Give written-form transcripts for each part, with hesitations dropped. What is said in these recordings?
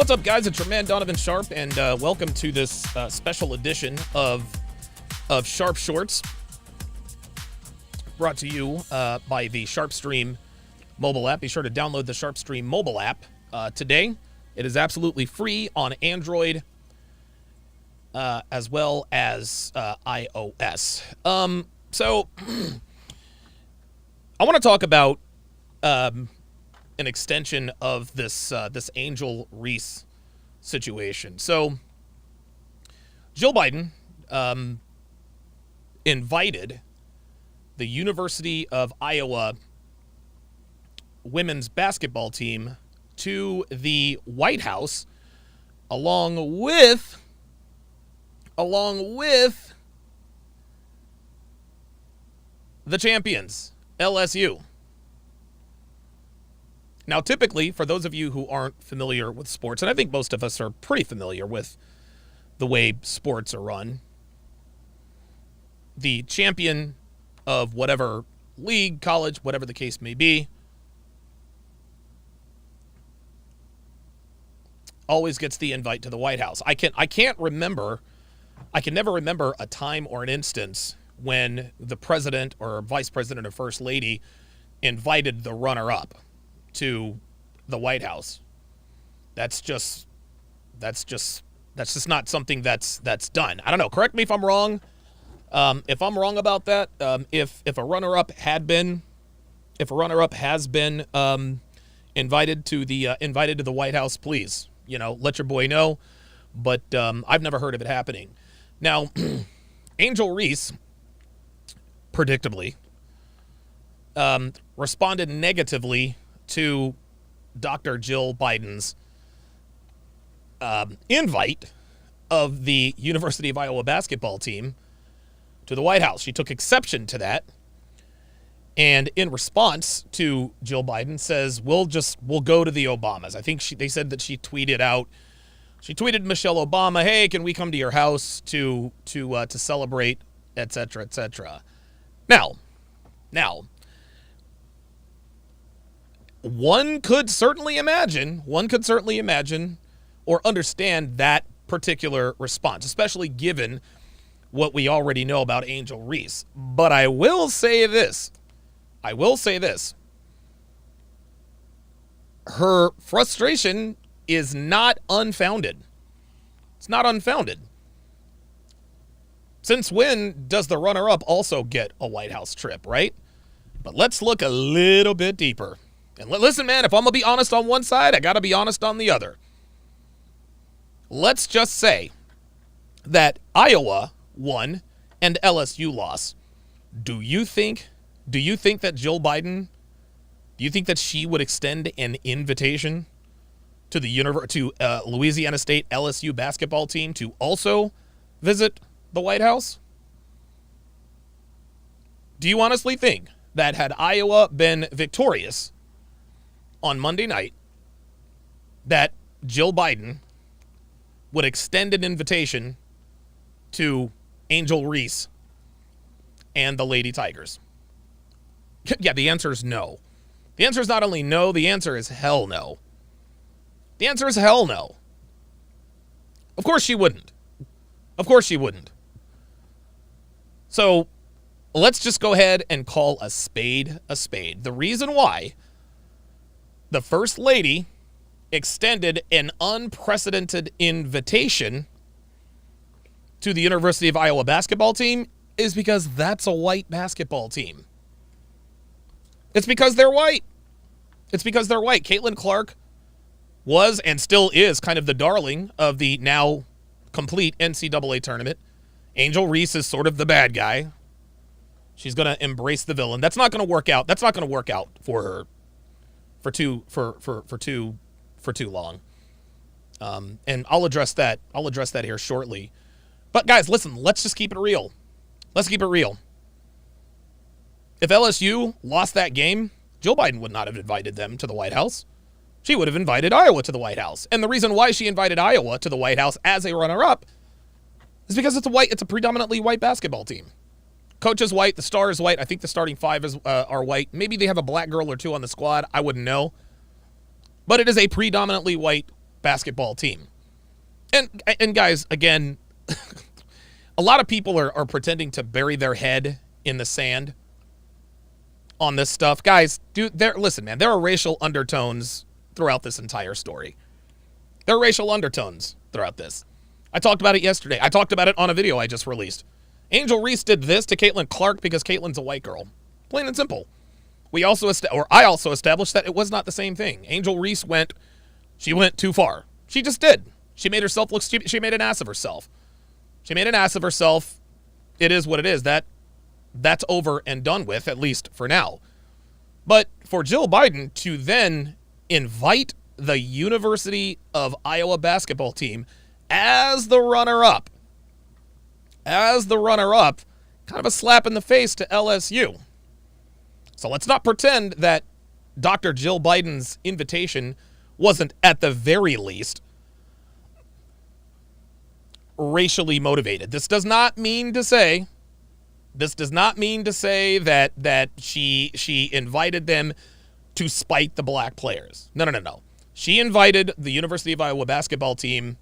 What's up, guys? It's your man Donovan Sharp, and welcome to this special edition of Sharp Shorts, brought to you by the SharpStream mobile app. Be sure to download the SharpStream mobile app today. It is absolutely free on Android as well as iOS. So I want to talk about an extension of this Angel Reese situation. So Jill Biden invited the University of Iowa women's basketball team to the White House along with the champions, LSU. Now, typically, for those of you who aren't familiar with sports, and I think most of us are pretty familiar with the way sports are run, the champion of whatever league, college, whatever the case may be, always gets the invite to the White House. I can never remember a time or an instance when the president or vice president or first lady invited the runner-up to the White House. That's just not something that's done. I don't know. Correct me if I'm wrong. If I'm wrong about that, if a runner-up has been invited to the White House, please, let your boy know. But I've never heard of it happening. Now, Angel Reese, predictably, responded negatively to Dr. Jill Biden's invite of the University of Iowa basketball team to the White House. She took exception to that, and in response to Jill Biden says, we'll go to the Obamas. I think they said that she tweeted Michelle Obama, hey, can we come to your house to celebrate, et cetera, et cetera. Now, one could certainly imagine or understand that particular response, especially given what we already know about Angel Reese. But I will say this. Her frustration is not unfounded. It's not unfounded. Since when does the runner-up also get a White House trip, right? But let's look a little bit deeper. And listen, man, if I'm going to be honest on one side, I got to be honest on the other. Let's just say that Iowa won and LSU lost. Do you think that Jill Biden, do you think that she would extend an invitation to the Louisiana State LSU basketball team to also visit the White House? Do you honestly think that had Iowa been victorious on Monday night, that Jill Biden would extend an invitation to Angel Reese and the Lady Tigers? Yeah, the answer is no. The answer is not only no, the answer is hell no. The answer is hell no. Of course she wouldn't. So let's just go ahead and call a spade a spade. The reason why the First Lady extended an unprecedented invitation to the University of Iowa basketball team is because that's a white basketball team. It's because they're white. Caitlin Clark was and still is kind of the darling of the now complete NCAA tournament. Angel Reese is sort of the bad guy. She's going to embrace the villain. That's not going to work out. That's not going to work out for her for too long. And I'll address that here shortly. But guys, listen, let's just keep it real. If LSU lost that game, Jill Biden would not have invited them to the White House. She would have invited Iowa to the White House. And the reason why she invited Iowa to the White House as a runner-up is because it's a predominantly white basketball team. Coach is white. The star is white. I think the starting five are white. Maybe they have a black girl or two on the squad. I wouldn't know. But it is a predominantly white basketball team. And guys, again, a lot of people are pretending to bury their head in the sand on this stuff. Guys, listen, man, there are racial undertones throughout this entire story. There are racial undertones throughout this. I talked about it yesterday. I talked about it on a video I just released. Angel Reese did this to Caitlin Clark because Caitlin's a white girl. Plain and simple. I also established that it was not the same thing. Angel Reese went too far. She just did. She made herself look stupid. She made an ass of herself. It is what it is. That's over and done with, at least for now. But for Jill Biden to then invite the University of Iowa basketball team as the runner-up, kind of a slap in the face to LSU. So let's not pretend that Dr. Jill Biden's invitation wasn't, at the very least, racially motivated. This does not mean to say that she invited them to spite the black players. No. She invited the University of Iowa basketball team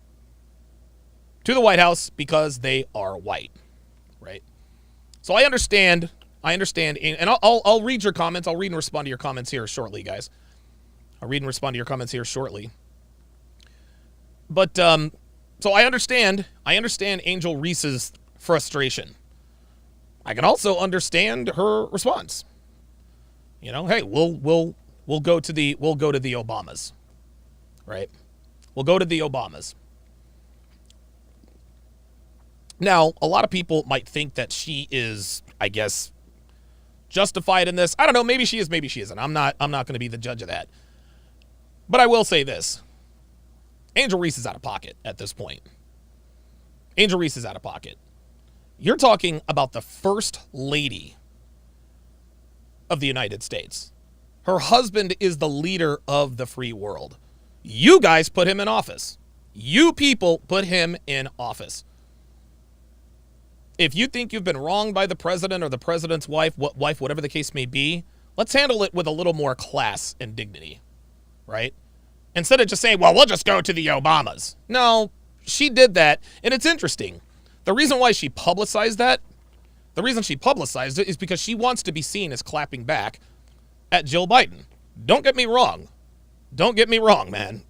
to the White House because they are white, right? So I understand, and I'll read your comments. I'll read and respond to your comments here shortly, guys. But so I understand Angel Reese's frustration. I can also understand her response. You know, hey, we'll go to the Obamas, right? We'll go to the Obamas. Now, a lot of people might think that she is, I guess, justified in this. I don't know. Maybe she is. Maybe she isn't. I'm not going to be the judge of that. But I will say this: Angel Reese is out of pocket at this point. Angel Reese is out of pocket. You're talking about the first lady of the United States. Her husband is the leader of the free world. You guys put him in office. You people put him in office. If you think you've been wronged by the president or the president's wife, whatever the case may be, let's handle it with a little more class and dignity, right? Instead of just saying, well, we'll just go to the Obamas. No, she did that, and it's interesting. The reason why she publicized it is because she wants to be seen as clapping back at Jill Biden. Don't get me wrong, man.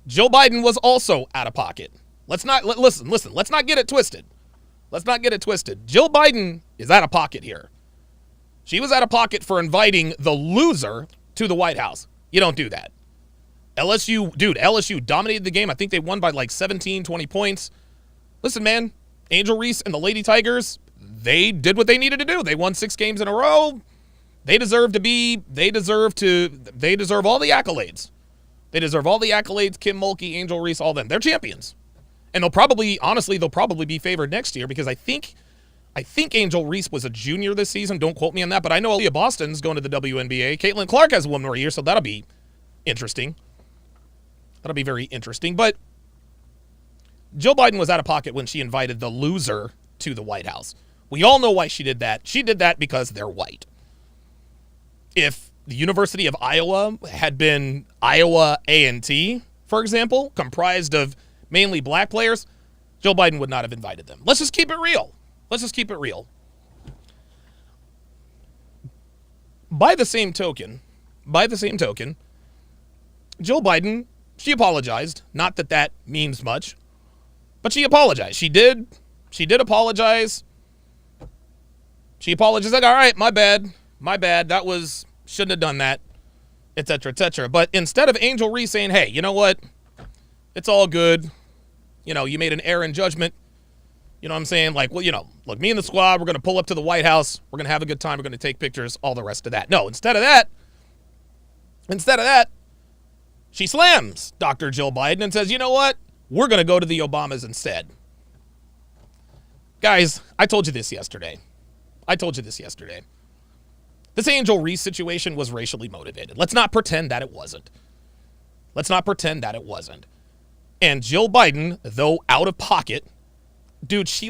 Jill Biden was also out of pocket. Listen, let's not get it twisted. Jill Biden is out of pocket here. She was out of pocket for inviting the loser to the White House. You don't do that. LSU dominated the game. I think they won by like 17, 20 points. Listen, man, Angel Reese and the Lady Tigers, they did what they needed to do. They won 6 games in a row. They deserve all the accolades. Kim Mulkey, Angel Reese, all them. They're champions. And they'll probably be favored next year because I think Angel Reese was a junior this season. Don't quote me on that, but I know Aaliyah Boston's going to the WNBA. Caitlin Clark has one more year, so that'll be interesting. That'll be very interesting. But Jill Biden was out of pocket when she invited the loser to the White House. We all know why she did that. She did that because they're white. If the University of Iowa had been Iowa A&T, for example, comprised of mainly black players, Jill Biden would not have invited them. Let's just keep it real. By the same token, Jill Biden, she apologized. Not that that means much, but she apologized. She did apologize. She apologized, like, all right, my bad. Shouldn't have done that, etc., etc. But instead of Angel Reese saying, hey, you know what? It's all good. You know, you made an error in judgment. You know what I'm saying? Like, well, you know, look, me and the squad, we're going to pull up to the White House. We're going to have a good time. We're going to take pictures, all the rest of that. No, instead of that, she slams Dr. Jill Biden and says, you know what? We're going to go to the Obamas instead. Guys, I told you this yesterday. This Angel Reese situation was racially motivated. Let's not pretend that it wasn't. And Jill Biden, though out of pocket, she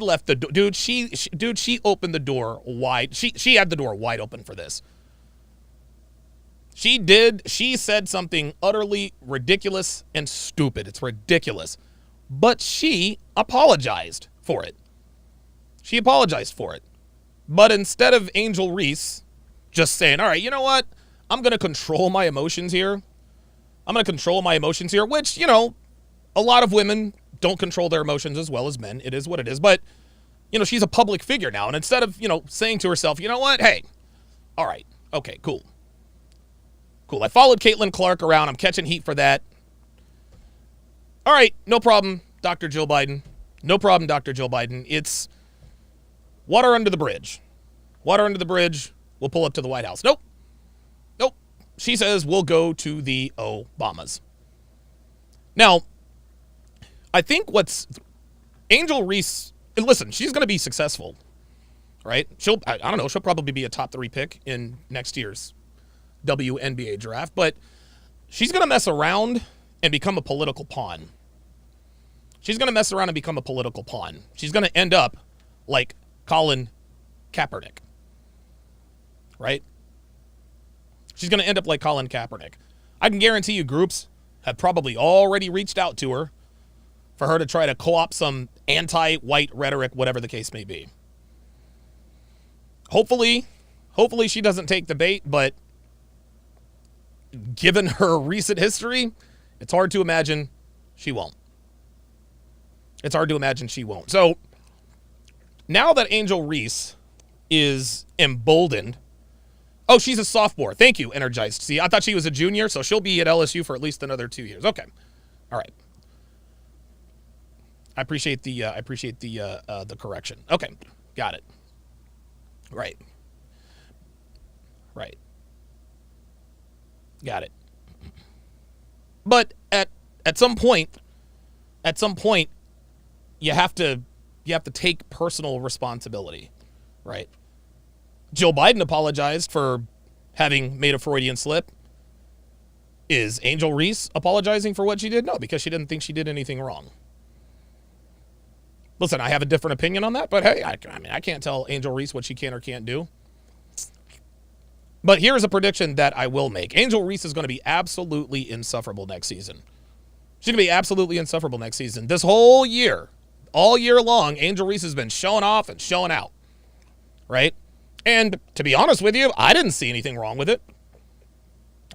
opened the door wide. She had the door wide open for this. She said something utterly ridiculous and stupid. It's ridiculous. But she apologized for it. She apologized for it. But instead of Angel Reese just saying, all right, you know what? I'm going to control my emotions here. Which, you know, a lot of women don't control their emotions as well as men. It is what it is. But, you know, she's a public figure now. And instead of, you know, saying to herself, you know what? Hey, all right. Okay, cool. Cool. I followed Caitlin Clark around. I'm catching heat for that. All right. No problem, Dr. Jill Biden. No problem, Dr. Jill Biden. It's water under the bridge. Water under the bridge. We'll pull up to the White House. Nope. Nope. She says we'll go to the Obamas. Now, I think what's Angel Reese, listen, she's going to be successful, right? I don't know, she'll probably be a top 3 pick in next year's WNBA draft, but she's going to mess around and become a political pawn. She's going to end up like Colin Kaepernick, right? She's going to end up like Colin Kaepernick. I can guarantee you groups have probably already reached out to her for her to try to co-opt some anti-white rhetoric, whatever the case may be. Hopefully she doesn't take the bait, but given her recent history, it's hard to imagine she won't. So now that Angel Reese is emboldened, oh, she's a sophomore. Thank you, Energized. See, I thought she was a junior, so she'll be at LSU for at least another 2 years. Okay. All right. I appreciate the correction. Okay. Got it. Right. Got it. But at some point, you have to take personal responsibility, right? Joe Biden apologized for having made a Freudian slip. Is Angel Reese apologizing for what she did? No, because she didn't think she did anything wrong. Listen, I have a different opinion on that, but hey, I can't tell Angel Reese what she can or can't do. But here's a prediction that I will make. Angel Reese is going to be absolutely insufferable next season. She's going to be absolutely insufferable next season. This whole year, all year long, Angel Reese has been showing off and showing out, right? And to be honest with you, I didn't see anything wrong with it.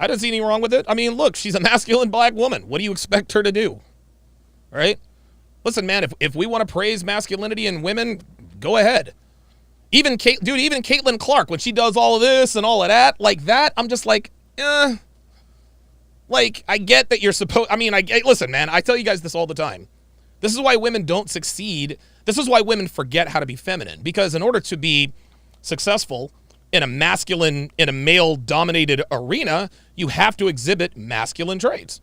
I mean, look, she's a masculine black woman. What do you expect her to do, right? Listen, man, if we want to praise masculinity in women, go ahead. Even Caitlin Clark, when she does all of this and all of that, like that, I'm just like, Like, I get that you're supposed, listen, man, I tell you guys this all the time. This is why women don't succeed. This is why women forget how to be feminine. Because in order to be successful in a male-dominated arena, you have to exhibit masculine traits.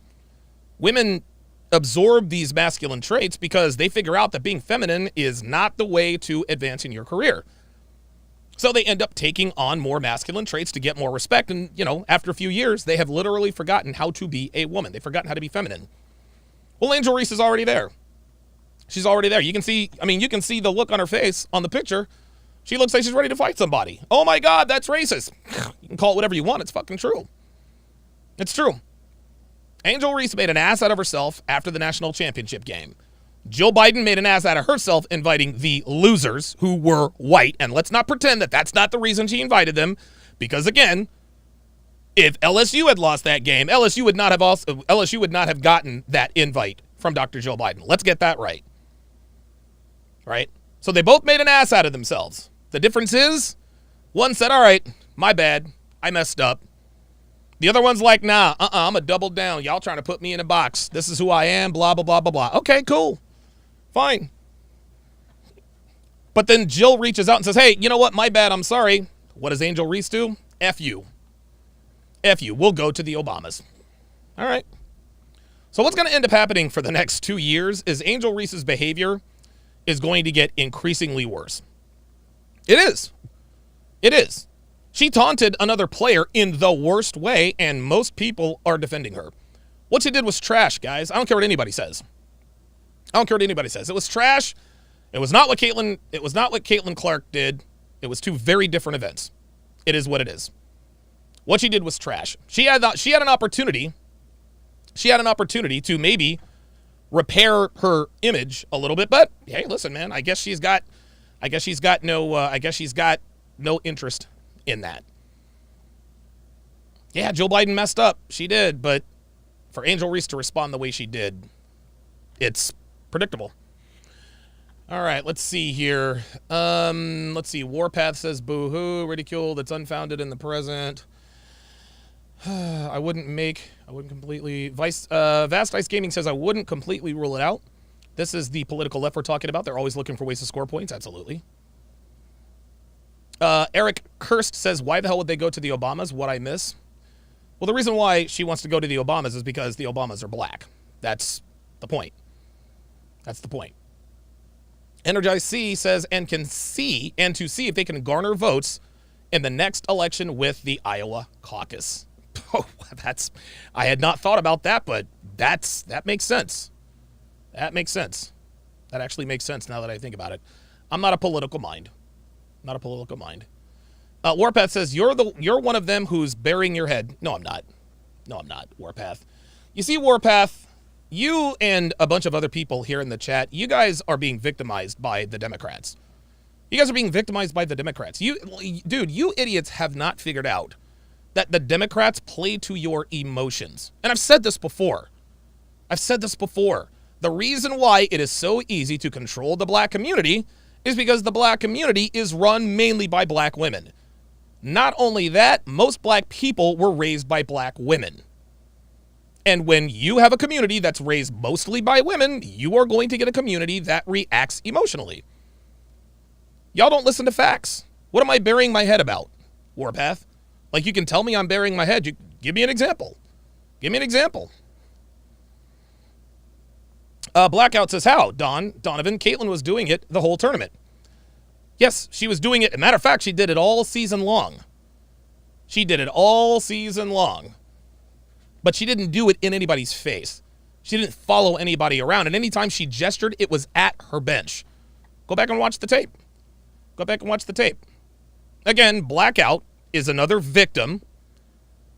Women absorb these masculine traits because they figure out that being feminine is not the way to advance in your career. So they end up taking on more masculine traits to get more respect. And, after a few years, they have literally forgotten how to be a woman. They've forgotten how to be feminine. Well, Angel Reese is already there. She's already there. You can see the look on her face on the picture. She looks like she's ready to fight somebody. Oh my God, that's racist. You can call it whatever you want. It's fucking true. It's true. Angel Reese made an ass out of herself after the national championship game. Jill Biden made an ass out of herself inviting the losers who were white. And let's not pretend that that's not the reason she invited them. Because again, if LSU had lost that game, LSU would not have gotten that invite from Dr. Jill Biden. Let's get that right. Right? So they both made an ass out of themselves. The difference is, one said, all right, my bad, I messed up. The other one's like, nah, I'm a double down. Y'all trying to put me in a box. This is who I am, blah, blah, blah, blah, blah. Okay, cool. Fine. But then Jill reaches out and says, hey, you know what? My bad. I'm sorry. What does Angel Reese do? F you. F you. We'll go to the Obamas. All right. So what's going to end up happening for the next 2 years is Angel Reese's behavior is going to get increasingly worse. It is. It is. She taunted another player in the worst way, and most people are defending her. What she did was trash, guys. I don't care what anybody says. It was trash. It was not what Caitlin Clark did. It was two very different events. It is what it is. What she did was trash. She had an opportunity. She had an opportunity to maybe repair her image a little bit, but hey, listen, man, I guess she's got no interest in that. Yeah, Joe Biden messed up. She did, but for Angel Reese to respond the way she did, it's predictable. All right, let's see here. Let's see. Warpath says boo-hoo, ridicule that's unfounded in the present. I wouldn't completely. Vast Ice Gaming says I wouldn't completely rule it out. This is the political left we're talking about. They're always looking for ways to score points. Absolutely. Eric Kirst says, why the hell would they go to the Obamas? What I miss? Well, the reason why she wants to go to the Obamas is because the Obamas are black. That's the point. That's the point. Energized C says, and to see if they can garner votes in the next election with the Iowa caucus. Oh, I had not thought about that, but that makes sense. That makes sense. That actually makes sense now that I think about it. I'm not a political mind. Not a political mind. Warpath says, you're one of them who's burying your head. No, I'm not. No, I'm not, Warpath. You see, Warpath, you and a bunch of other people here in the chat, you guys are being victimized by the Democrats. You guys are being victimized by the Democrats. You idiots have not figured out that the Democrats play to your emotions. And I've said this before. The reason why it is so easy to control the black community is because the black community is run mainly by black women. Not only that, most black people were raised by black women. And when you have a community that's raised mostly by women, you are going to get a community that reacts emotionally. Y'all don't listen to facts. What am I burying my head about, Warpath? Like, you can tell me I'm burying my head. Give me an example. Give me an example. Blackout says, how? Donovan, Caitlin was doing it the whole tournament. Yes, she was doing it. As a matter of fact, she did it all season long. She did it all season long. But she didn't do it in anybody's face. She didn't follow anybody around. And anytime she gestured, it was at her bench. Go back and watch the tape. Go back and watch the tape. Again, Blackout is another victim.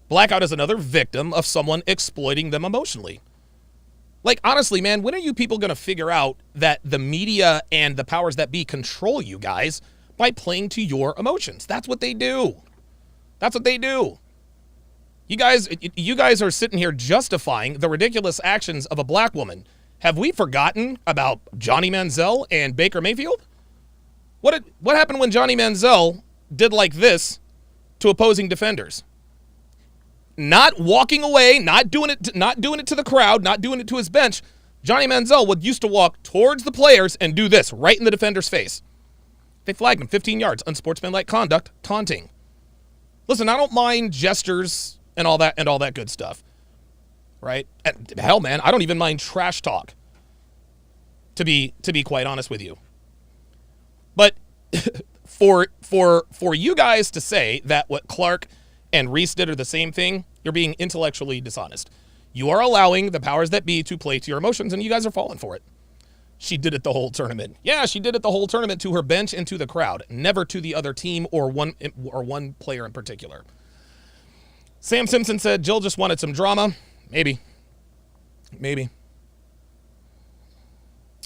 Blackout is another victim of someone exploiting them emotionally. Like, honestly, man, when are you people going to figure out that the media and the powers that be control you guys by playing to your emotions? That's what they do. That's what they do. You guys are sitting here justifying the ridiculous actions of a black woman. Have we forgotten about Johnny Manziel and Baker Mayfield? What happened when Johnny Manziel did like this to opposing defenders? Not walking away, not doing it to the crowd, not doing it to his bench. Johnny Manziel used to walk towards the players and do this right in the defender's face. They flagged him 15 yards, unsportsmanlike conduct, taunting. Listen, I don't mind gestures and all that good stuff, right? And hell, man, I don't even mind trash talk. To be quite honest with you, but for you guys to say that what Clark and Reese did are the same thing, you're being intellectually dishonest. You are allowing the powers that be to play to your emotions, and you guys are falling for it. She did it the whole tournament. Yeah, she did it the whole tournament to her bench and to the crowd, never to the other team or one player in particular. Sam Simpson said Jill just wanted some drama. Maybe.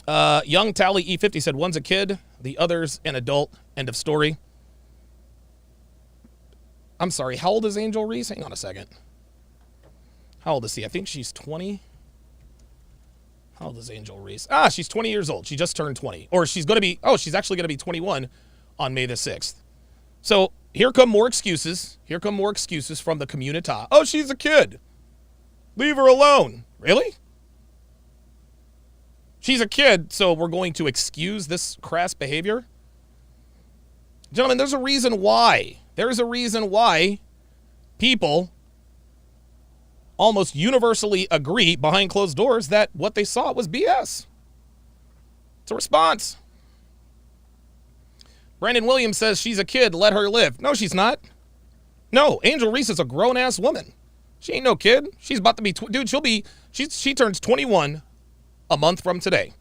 Young Tally E50 said one's a kid, the other's an adult. End of story. I'm sorry, how old is Angel Reese? Hang on a second. How old is she? I think she's 20. How old is Angel Reese? She's 20 years old. She just turned 20. Or she's actually going to be 21 on May the 6th. So here come more excuses. Here come more excuses from the community. Oh, she's a kid. Leave her alone. Really? She's a kid, so we're going to excuse this crass behavior? Gentlemen, there's a reason why. There's a reason why people almost universally agree behind closed doors that what they saw was BS. It's a response. Brandon Williams says she's a kid, let her live. No, she's not. No, Angel Reese is a grown-ass woman. She ain't no kid. She's about to be, she turns 21 a month from today.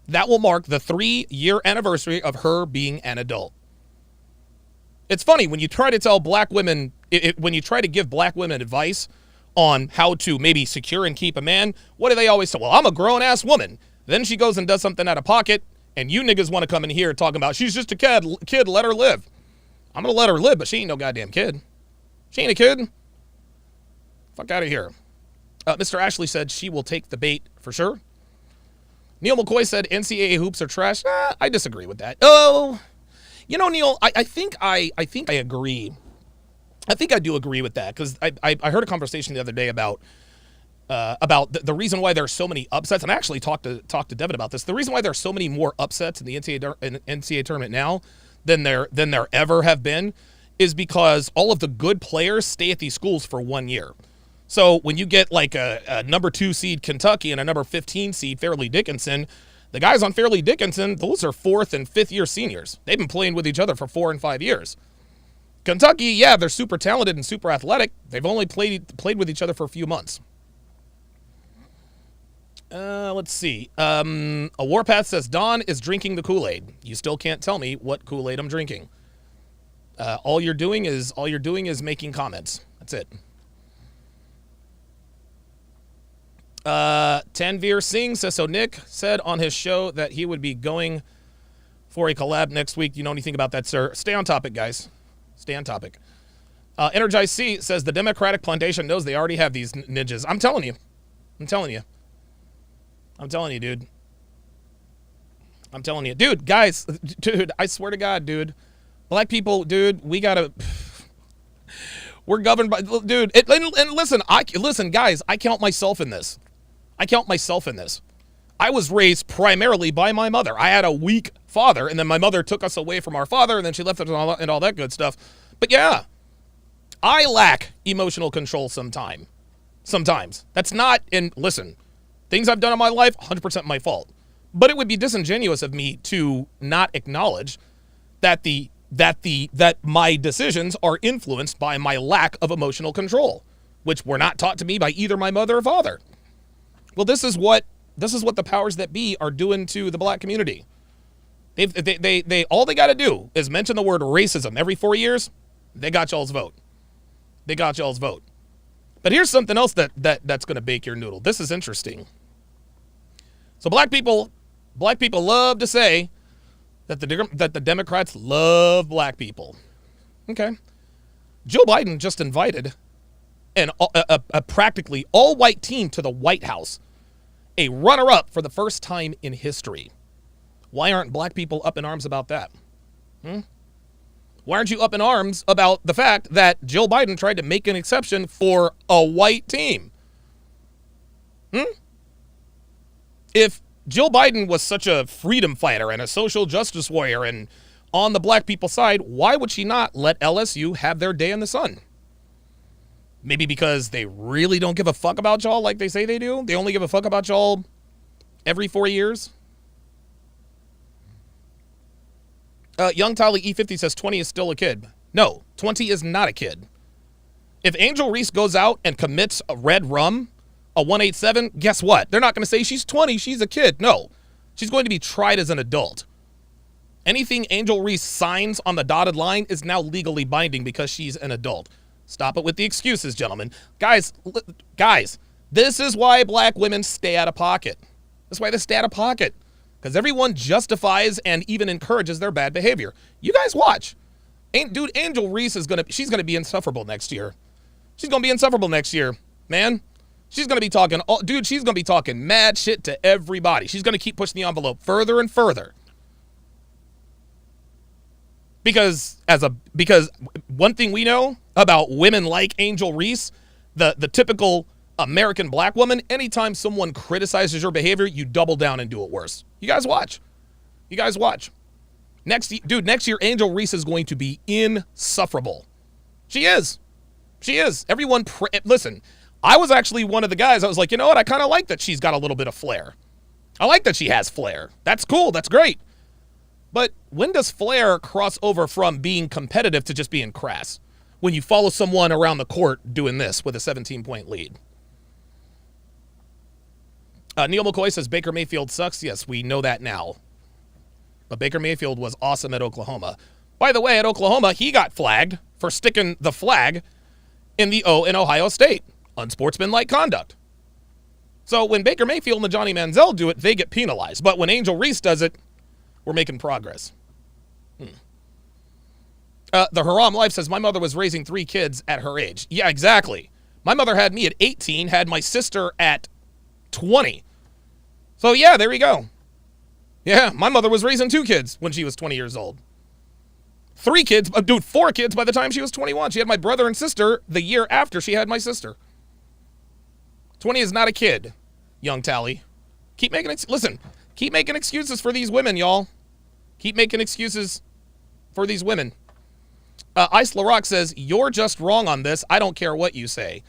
That will mark the 3-year anniversary of her being an adult. It's funny when you try to tell black women, when you try to give black women advice on how to maybe secure and keep a man, what do they always say? Well, I'm a grown-ass woman. Then she goes and does something out of pocket, and you niggas want to come in here talking about she's just a kid, let her live. I'm going to let her live, but she ain't no goddamn kid. She ain't a kid. Fuck out of here. Mr. Ashley said she will take the bait for sure. Neil McCoy said NCAA hoops are trash. I disagree with that. Oh, you know, Neil, I think I agree. I think I do agree with that because I heard a conversation the other day about the reason why there's so many upsets, and I actually talked to Devin about this. The reason why there's so many more upsets in the NCAA tournament now than there ever have been is because all of the good players stay at these schools for 1 year. So when you get like a number 2 seed Kentucky and a number 15 seed Fairleigh Dickinson, the guys on Fairleigh Dickinson, those are 4th and 5th year seniors. They've been playing with each other for 4 and 5 years. Kentucky, yeah, they're super talented and super athletic. They've only played with each other for a few months. Let's see. A Warpath says, Don is drinking the Kool-Aid. You still can't tell me what Kool-Aid I'm drinking. All you're doing is making comments. That's it. Tanvir Singh says, so Nick said on his show that he would be going for a collab next week. Do you know anything about that, sir? Stay on topic, guys. Stay on topic. Energize C says the Democratic Plantation knows they already have these ninjas. I'm telling you, dude. I'm telling you, dude, guys, dude, I swear to God, dude, black people, dude, we're governed by, dude, and listen, guys, I count myself in this. I was raised primarily by my mother. I had a weak father, and then my mother took us away from our father, and then she left us and all that good stuff. But yeah, I lack emotional control sometimes. That's not, and listen, things I've done in my life, 100% my fault. But it would be disingenuous of me to not acknowledge that my decisions are influenced by my lack of emotional control, which were not taught to me by either my mother or father. Well, this is what the powers that be are doing to the black community. They all they got to do is mention the word racism every 4 years. They got y'all's vote. But here's something else that's going to bake your noodle. This is interesting. So black people love to say that the Democrats love black people. Okay. Joe Biden just invited a practically all-white team to the White House, a runner-up for the first time in history. Why aren't black people up in arms about that? Why aren't you up in arms about the fact that Joe Biden tried to make an exception for a white team? If Joe Biden was such a freedom fighter and a social justice warrior and on the black people's side, why would she not let LSU have their day in the sun? Maybe because they really don't give a fuck about y'all like they say they do? They only give a fuck about y'all every 4 years? Young Tally E50 says 20 is still a kid. No, 20 is not a kid. If Angel Reese goes out and commits a red rum, a 187, guess what? They're not going to say she's 20, she's a kid. No, she's going to be tried as an adult. Anything Angel Reese signs on the dotted line is now legally binding because she's an adult. Stop it with the excuses, gentlemen. Guys, this is why black women stay out of pocket. That's why they stay out of pocket. Because everyone justifies and even encourages their bad behavior. You guys watch. Dude, Angel Reese she's going to be insufferable next year. She's going to be insufferable next year, man. She's going to be talking, she's going to be talking mad shit to everybody. She's going to keep pushing the envelope further and further. Because one thing we know about women like Angel Reese, the typical American black woman, anytime someone criticizes your behavior, you double down and do it worse. You guys watch. Next year, Angel Reese is going to be insufferable. She is. Everyone, listen, I was actually one of the guys, I was like, you know what? I kind of like that she's got a little bit of flair. I like that she has flair. That's cool. That's great. But when does flair cross over from being competitive to just being crass? When you follow someone around the court doing this with a 17-point lead. Neil McCoy says Baker Mayfield sucks. Yes, we know that now. But Baker Mayfield was awesome at Oklahoma. By the way, at Oklahoma, he got flagged for sticking the flag in the O in Ohio State. Unsportsmanlike conduct. So when Baker Mayfield and the Johnny Manziel do it, they get penalized. But when Angel Reese does it, we're making progress. The Haram Life says, my mother was raising 3 kids at her age. Yeah, exactly. My mother had me at 18, had my sister at 20. So yeah, there we go. Yeah, my mother was raising 2 kids when she was 20 years old. 4 kids by the time she was 21. She had my brother and sister the year after she had my sister. 20 is not a kid, young Tally. Keep making excuses for these women, y'all. Keep making excuses for these women. Ice LaRock says, you're just wrong on this. I don't care what you say.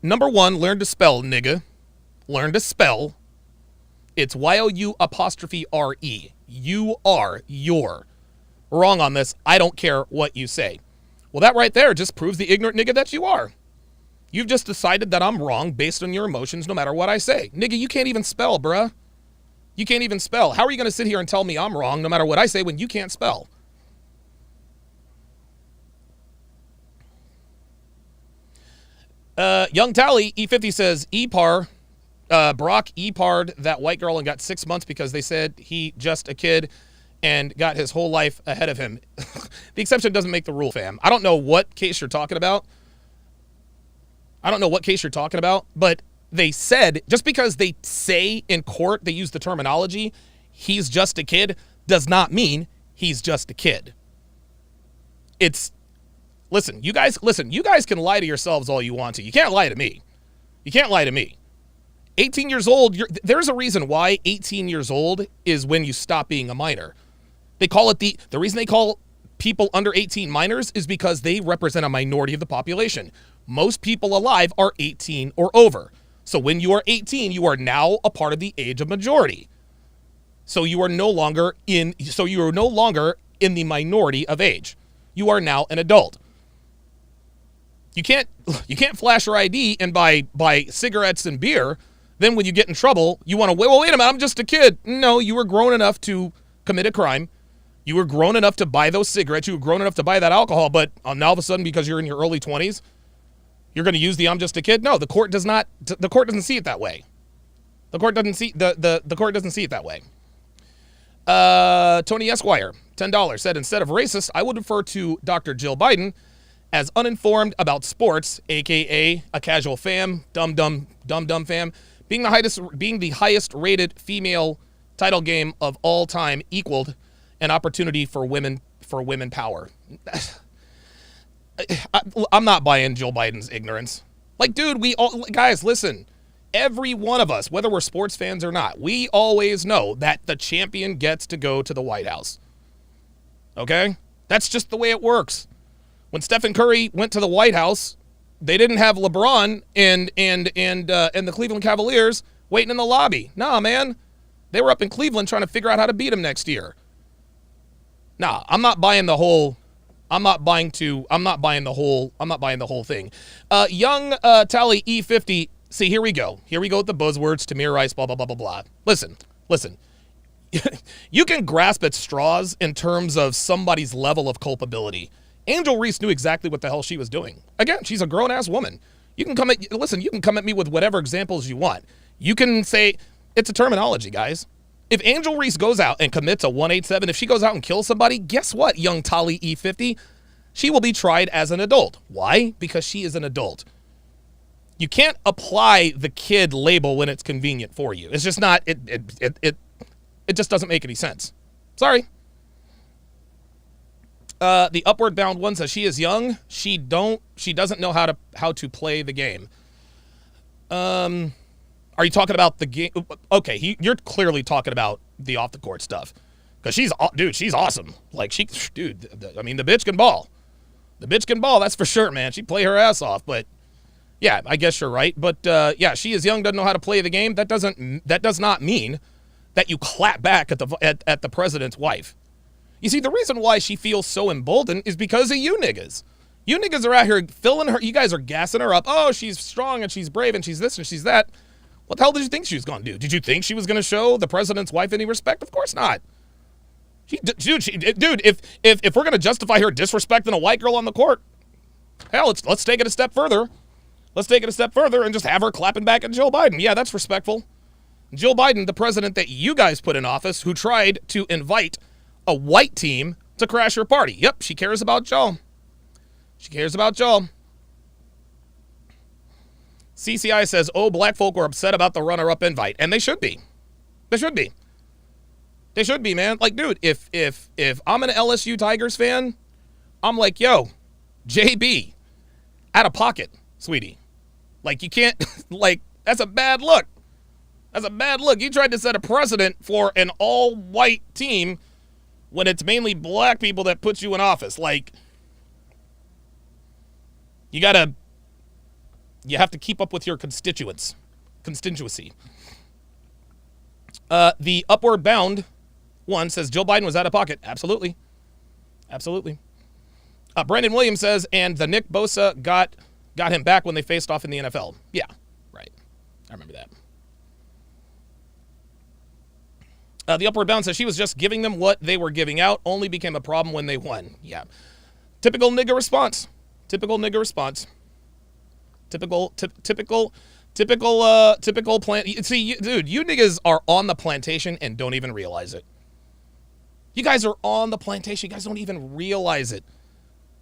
Number 1, learn to spell, nigga. Learn to spell. It's Y-O-U''RE. You are, you're wrong on this. I don't care what you say. Well, that right there just proves the ignorant nigga that you are. You've just decided that I'm wrong based on your emotions no matter what I say. Nigga, you can't even spell, bruh. You can't even spell. How are you going to sit here and tell me I'm wrong no matter what I say when you can't spell? Young Tally, E50 says, Brock E-parred that white girl and got 6 months because they said he just a kid and got his whole life ahead of him. The exception doesn't make the rule, fam. I don't know what case you're talking about. But they said, just because they say in court, they use the terminology, he's just a kid, does not mean he's just a kid. Listen, you guys can lie to yourselves all you want to. You can't lie to me. 18 years old, there's a reason why 18 years old is when you stop being a minor. They call it the reason they call people under 18 minors is because they represent a minority of the population. Most people alive are 18 or over. So when you are 18, you are now a part of the age of majority. So you are no longer in the minority of age. You are now an adult. You can't flash your ID and buy cigarettes and beer. Then when you get in trouble, you want to, well, wait a minute, I'm just a kid. No, you were grown enough to commit a crime. You were grown enough to buy those cigarettes. You were grown enough to buy that alcohol. But now all of a sudden, because you're in your early 20s, you're going to use the I'm just a kid? No, the court doesn't see it that way. The court doesn't see it that way. Tony Esquire, $10, said, instead of racist, I would refer to Dr. Jill Biden as uninformed about sports, aka a casual fam, dumb fam, being the highest rated female title game of all time, equaled an opportunity for women power. I'm not buying Jill Biden's ignorance. Like, dude, guys, listen. Every one of us, whether we're sports fans or not, we always know that the champion gets to go to the White House. Okay? That's just the way it works. When Stephen Curry went to the White House, they didn't have LeBron and the Cleveland Cavaliers waiting in the lobby. Nah, man. They were up in Cleveland trying to figure out how to beat him next year. Nah, I'm not buying the whole thing. Young Tally E50, see, here we go with the buzzwords, Tamir Rice, blah, blah, blah, blah, blah. Listen. You can grasp at straws in terms of somebody's level of culpability. Angel Reese knew exactly what the hell she was doing. Again, she's a grown-ass woman. You can come at me with whatever examples you want. You can say, it's a terminology, guys. If Angel Reese goes out and commits a 187, if she goes out and kills somebody, guess what, young Tali E50? She will be tried as an adult. Why? Because she is an adult. You can't apply the kid label when it's convenient for you. It's just not, it just doesn't make any sense. Sorry. The Upward Bound one says she is young. She doesn't know how to play the game. Are you talking about the game? Okay, you're clearly talking about the off the court stuff, because she's awesome. Like the bitch can ball. The bitch can ball. That's for sure, man. She play her ass off. But yeah, I guess you're right. But yeah, she is young, doesn't know how to play the game. That does not mean that you clap back at the president's wife. You see, the reason why she feels so emboldened is because of you niggas. You niggas are out here filling her. You guys are gassing her up. Oh, she's strong and she's brave and she's this and she's that. What the hell did you think she was going to do? Did you think she was going to show the president's wife any respect? Of course not. Dude, if we're gonna justify her disrespecting a white girl on the court, hell, let's take it a step further. Let's take it a step further and just have her clapping back at Joe Biden. Yeah, that's respectful. Joe Biden, the president that you guys put in office, who tried to invite a white team to crash her party. Yep, she cares about Joe. She cares about Joe. CCI says, oh, black folk were upset about the runner-up invite. And they should be. They should be. They should be, man. Like, dude, if I'm an LSU Tigers fan, I'm like, yo, JB, out of pocket, sweetie. Like, you can't, like, that's a bad look. That's a bad look. You tried to set a precedent for an all-white team when it's mainly black people that put you in office. Like, you have to keep up with your constituency. The Upward Bound one says Joe Biden was out of pocket. Absolutely. Absolutely. Brandon Williams says, and the Nick Bosa got him back when they faced off in the NFL. Yeah, right. I remember that. The Upward Bound says she was just giving them what they were giving out, only became a problem when they won. Yeah. Typical nigga response. Typical nigga response. Typical plant. See, dude, you niggas are on the plantation and don't even realize it. You guys are on the plantation. You guys don't even realize it.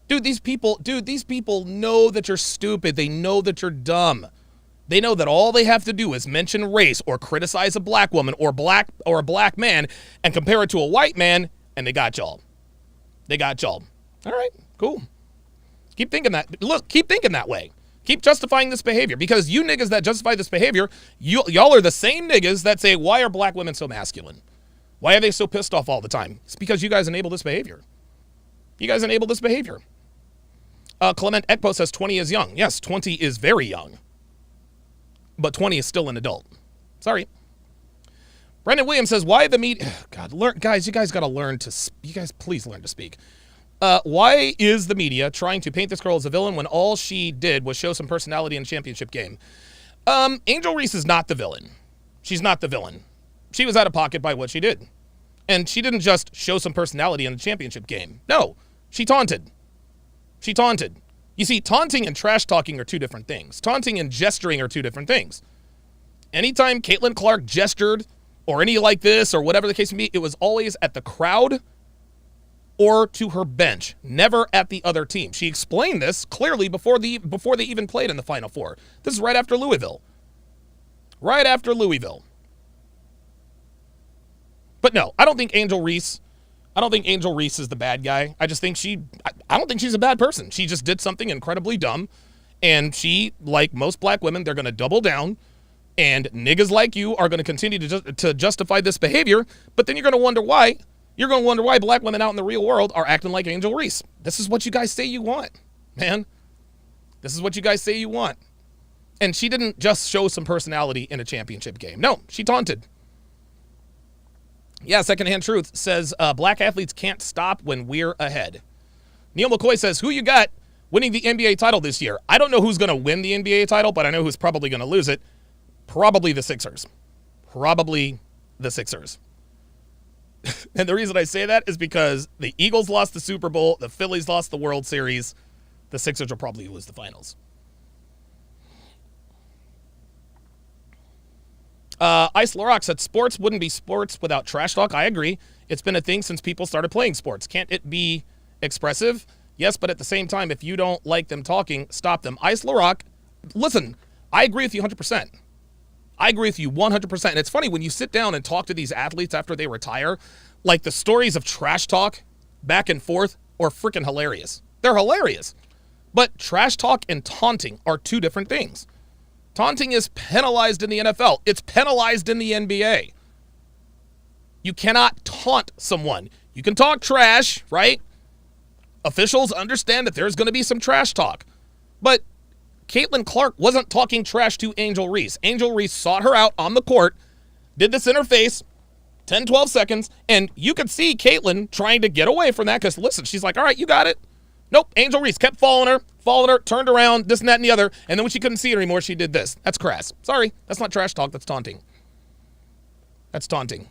Dude, these people know that you're stupid. They know that you're dumb. They know that all they have to do is mention race or criticize a black woman or a black man and compare it to a white man, and they got y'all. They got y'all. All right, cool. Keep thinking that. Look, keep thinking that way. Keep justifying this behavior, because you niggas that justify this behavior, y'all are the same niggas that say, why are black women so masculine? Why are they so pissed off all the time? It's because you guys enable this behavior. You guys enable this behavior. Clement Ekpo says 20 is young. Yes, 20 is very young. But 20 is still an adult. Sorry. Brendan Williams says, why the media... God, guys, you guys got to learn to... You guys, please learn to speak. Why is the media trying to paint this girl as a villain when all she did was show some personality in a championship game? Angel Reese is not the villain. She's not the villain. She was out of pocket by what she did. And she didn't just show some personality in a championship game. No, she taunted. She taunted. You see, taunting and trash talking are two different things. Taunting and gesturing are two different things. Anytime Caitlin Clark gestured or any like this or whatever the case may be, it was always at the crowd or to her bench, never at the other team. She explained this clearly before they even played in the Final Four. This is right after Louisville. Right after Louisville. But no, I don't think Angel Reese is the bad guy. I just think I don't think she's a bad person. She just did something incredibly dumb, and she, like most black women, they're going to double down, and niggas like you are going to continue to justify this behavior, but then you're going to wonder why. You're going to wonder why black women out in the real world are acting like Angel Reese. This is what you guys say you want, man. This is what you guys say you want. And she didn't just show some personality in a championship game. No, she taunted. Yeah, Secondhand Truth says, black athletes can't stop when we're ahead. Neil McCoy says, who you got winning the NBA title this year? I don't know who's going to win the NBA title, but I know who's probably going to lose it. Probably the Sixers. Probably the Sixers. And the reason I say that is because the Eagles lost the Super Bowl, the Phillies lost the World Series, the Sixers will probably lose the finals. Ice LaRock said sports wouldn't be sports without trash talk. I agree. It's been a thing since people started playing sports. Can't it be expressive? Yes, but at the same time, if you don't like them talking, stop them. Ice LaRock, listen, I agree with you 100%. I agree with you 100%. And it's funny, when you sit down and talk to these athletes after they retire, like the stories of trash talk back and forth are freaking hilarious. They're hilarious. But trash talk and taunting are two different things. Taunting is penalized in the NFL. It's penalized in the NBA. You cannot taunt someone. You can talk trash, right? Officials understand that there's going to be some trash talk. But Caitlin Clark wasn't talking trash to Angel Reese. Angel Reese sought her out on the court, did this in her face, 10, 12 seconds, and you could see Caitlin trying to get away from that because, listen, she's like, all right, you got it. Nope, Angel Reese kept following her, turned around, this and that and the other, and then when she couldn't see it anymore, she did this. That's crass. Sorry, that's not trash talk, that's taunting. That's taunting.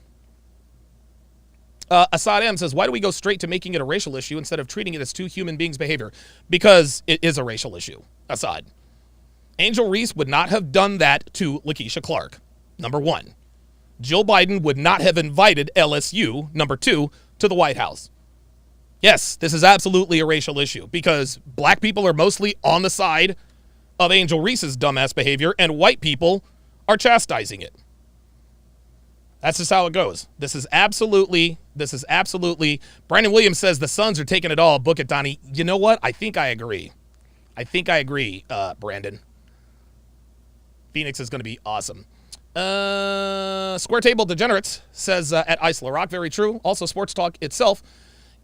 Assad M says, why do we go straight to making it a racial issue instead of treating it as two human beings' behavior? Because it is a racial issue, Assad. Angel Reese would not have done that to Lakeisha Clark, number one. Jill Biden would not have invited LSU, number two, to the White House. Yes, this is absolutely a racial issue because black people are mostly on the side of Angel Reese's dumbass behavior and white people are chastising it. That's just how it goes. This is absolutely, Brandon Williams says the Suns are taking it all. Book it, Donnie. You know what? I think I agree, Brandon. Phoenix is going to be awesome. Square Table Degenerates says at Isla Rock, very true. Also, sports talk itself,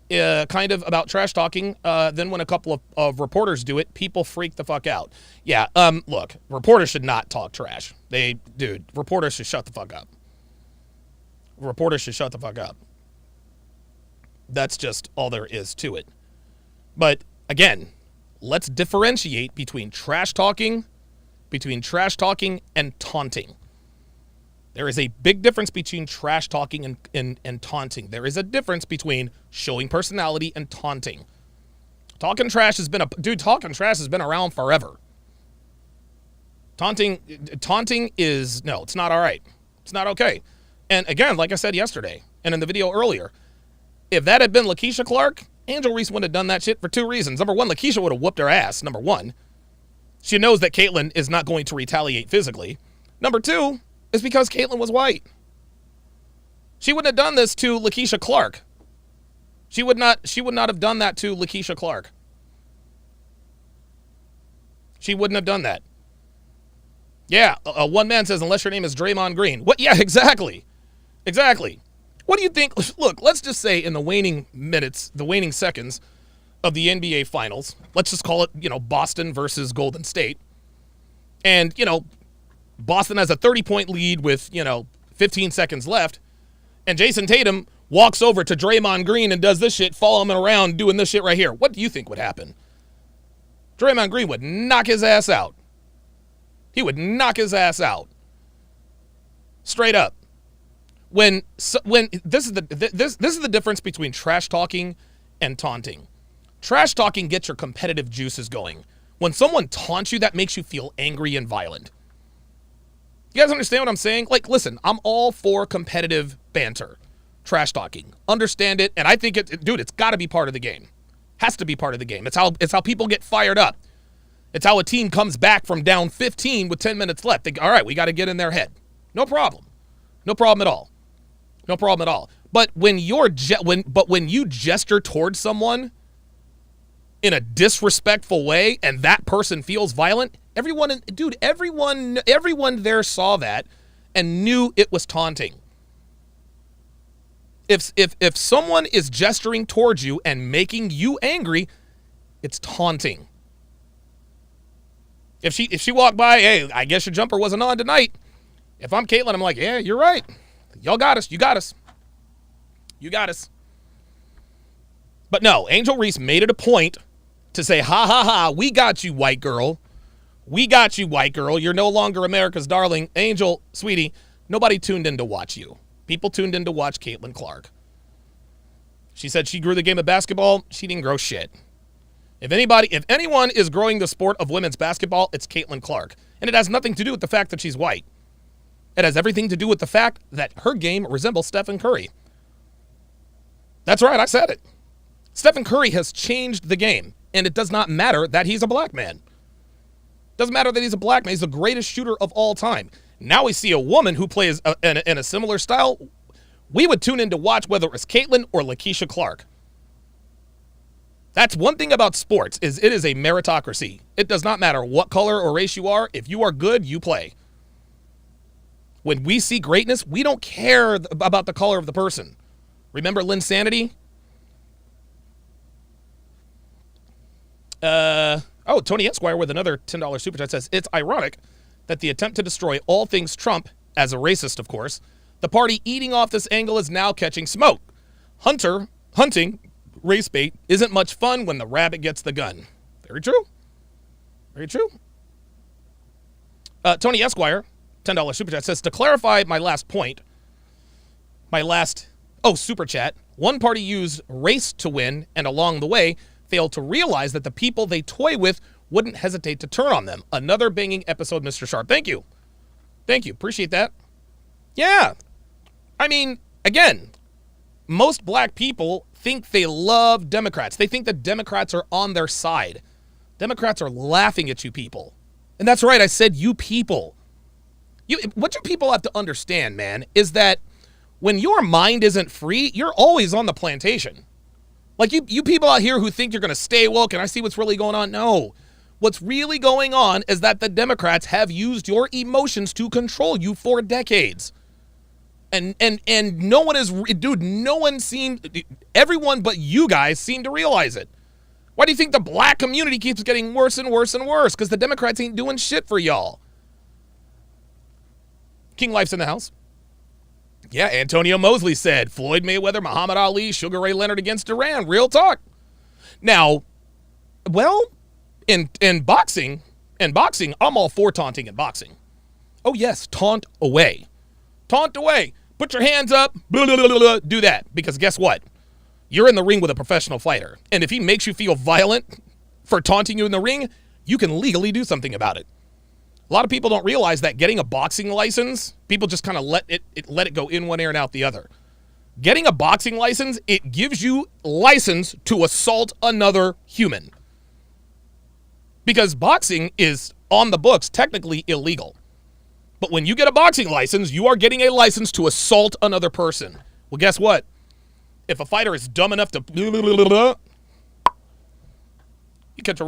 kind of about trash talking. Then when a couple of reporters do it, people freak the fuck out. Yeah, look, reporters should not talk trash. Reporters should shut the fuck up. Reporters should shut the fuck up. That's just all there is to it. But again, let's differentiate between trash talking and taunting. There is a big difference between trash talking and taunting. There is a difference between showing personality and taunting. Talking trash has been around forever. Taunting is, no, it's not all right. It's not okay. And again, like I said yesterday and in the video earlier, if that had been Lakeisha Clark, Angel Reese wouldn't have done that shit for two reasons. Number one, Lakeisha would have whooped her ass, number one. She knows that Caitlyn is not going to retaliate physically. Number two is because Caitlyn was white. She wouldn't have done this to Lakeisha Clark. She would not have done that to Lakeisha Clark. She wouldn't have done that. Yeah, one man says, unless your name is Draymond Green. What? Yeah, exactly. Exactly. What do you think? Look, let's just say in the waning minutes, the waning seconds of the NBA Finals, let's just call it, Boston versus Golden State. And, Boston has a 30-point lead with, 15 seconds left. And Jason Tatum walks over to Draymond Green and does this shit, following him around, doing this shit right here. What do you think would happen? Draymond Green would knock his ass out. He would knock his ass out. Straight up. When this is the difference between trash talking and taunting. Trash talking gets your competitive juices going. When someone taunts you, that makes you feel angry and violent. You guys understand what I'm saying? Like, listen, I'm all for competitive banter, trash talking. Understand it, and I think it's got to be part of the game. Has to be part of the game. It's how people get fired up. It's how a team comes back from down 15 with 10 minutes left. All right, we got to get in their head. No problem. No problem at all. No problem at all. But when you gesture towards someone in a disrespectful way and that person feels violent, everyone there saw that and knew it was taunting. If someone is gesturing towards you and making you angry, it's taunting. If she walked by, hey, I guess your jumper wasn't on tonight. If I'm Caitlyn, I'm like, yeah, you're right. Y'all got us. You got us. You got us. But no, Angel Reese made it a point to say, ha, ha, ha, we got you, white girl. We got you, white girl. You're no longer America's darling. Angel, sweetie, nobody tuned in to watch you. People tuned in to watch Caitlyn Clark. She said she grew the game of basketball. She didn't grow shit. If anyone is growing the sport of women's basketball, it's Caitlyn Clark. And it has nothing to do with the fact that she's white. It has everything to do with the fact that her game resembles Stephen Curry. That's right, I said it. Stephen Curry has changed the game, and it does not matter that he's a black man. Doesn't matter that he's a black man. He's the greatest shooter of all time. Now we see a woman who plays in a similar style. We would tune in to watch whether it was Caitlyn or Lakeisha Clark. That's one thing about sports, is it is a meritocracy. It does not matter what color or race you are. If you are good, you play. When we see greatness, we don't care about the color of the person. Remember Linsanity? Tony Esquire with another $10 super chat says, it's ironic that the attempt to destroy all things Trump, as a racist, of course, the party eating off this angle is now catching smoke. Hunting race bait isn't much fun when the rabbit gets the gun. Very true. Very true. Tony Esquire, $10 super chat says, to clarify my last point, super chat, One party used race to win, and along the way, failed to realize that the people they toy with wouldn't hesitate to turn on them. Another banging episode, Mr. Sharp. Thank you. Thank you. Appreciate that. Yeah. I mean, again, most black people think they love Democrats. They think the Democrats are on their side. Democrats are laughing at you people. And that's right, I said you people. What you people have to understand, man, is that when your mind isn't free, you're always on the plantation. Like you people out here who think you're going to stay woke and I see what's really going on. No. What's really going on is that the Democrats have used your emotions to control you for decades. And no one is, dude, no one seemed, everyone but you guys seem to realize it. Why do you think the black community keeps getting worse and worse and worse? Because the Democrats ain't doing shit for y'all. King Life's in the house. Yeah, Antonio Mosley said, Floyd Mayweather, Muhammad Ali, Sugar Ray Leonard against Iran. Real talk. Now, well, in boxing, I'm all for taunting in boxing. Oh, yes, taunt away. Taunt away. Put your hands up. Blah, blah, blah, blah, do that. Because guess what? You're in the ring with a professional fighter. And if he makes you feel violent for taunting you in the ring, you can legally do something about it. A lot of people don't realize that getting a boxing license, people just kind of let it go in one ear and out the other. Getting a boxing license, it gives you license to assault another human. Because boxing is on the books technically illegal. But when you get a boxing license, you are getting a license to assault another person. Well, guess what? If a fighter is dumb enough to you catch a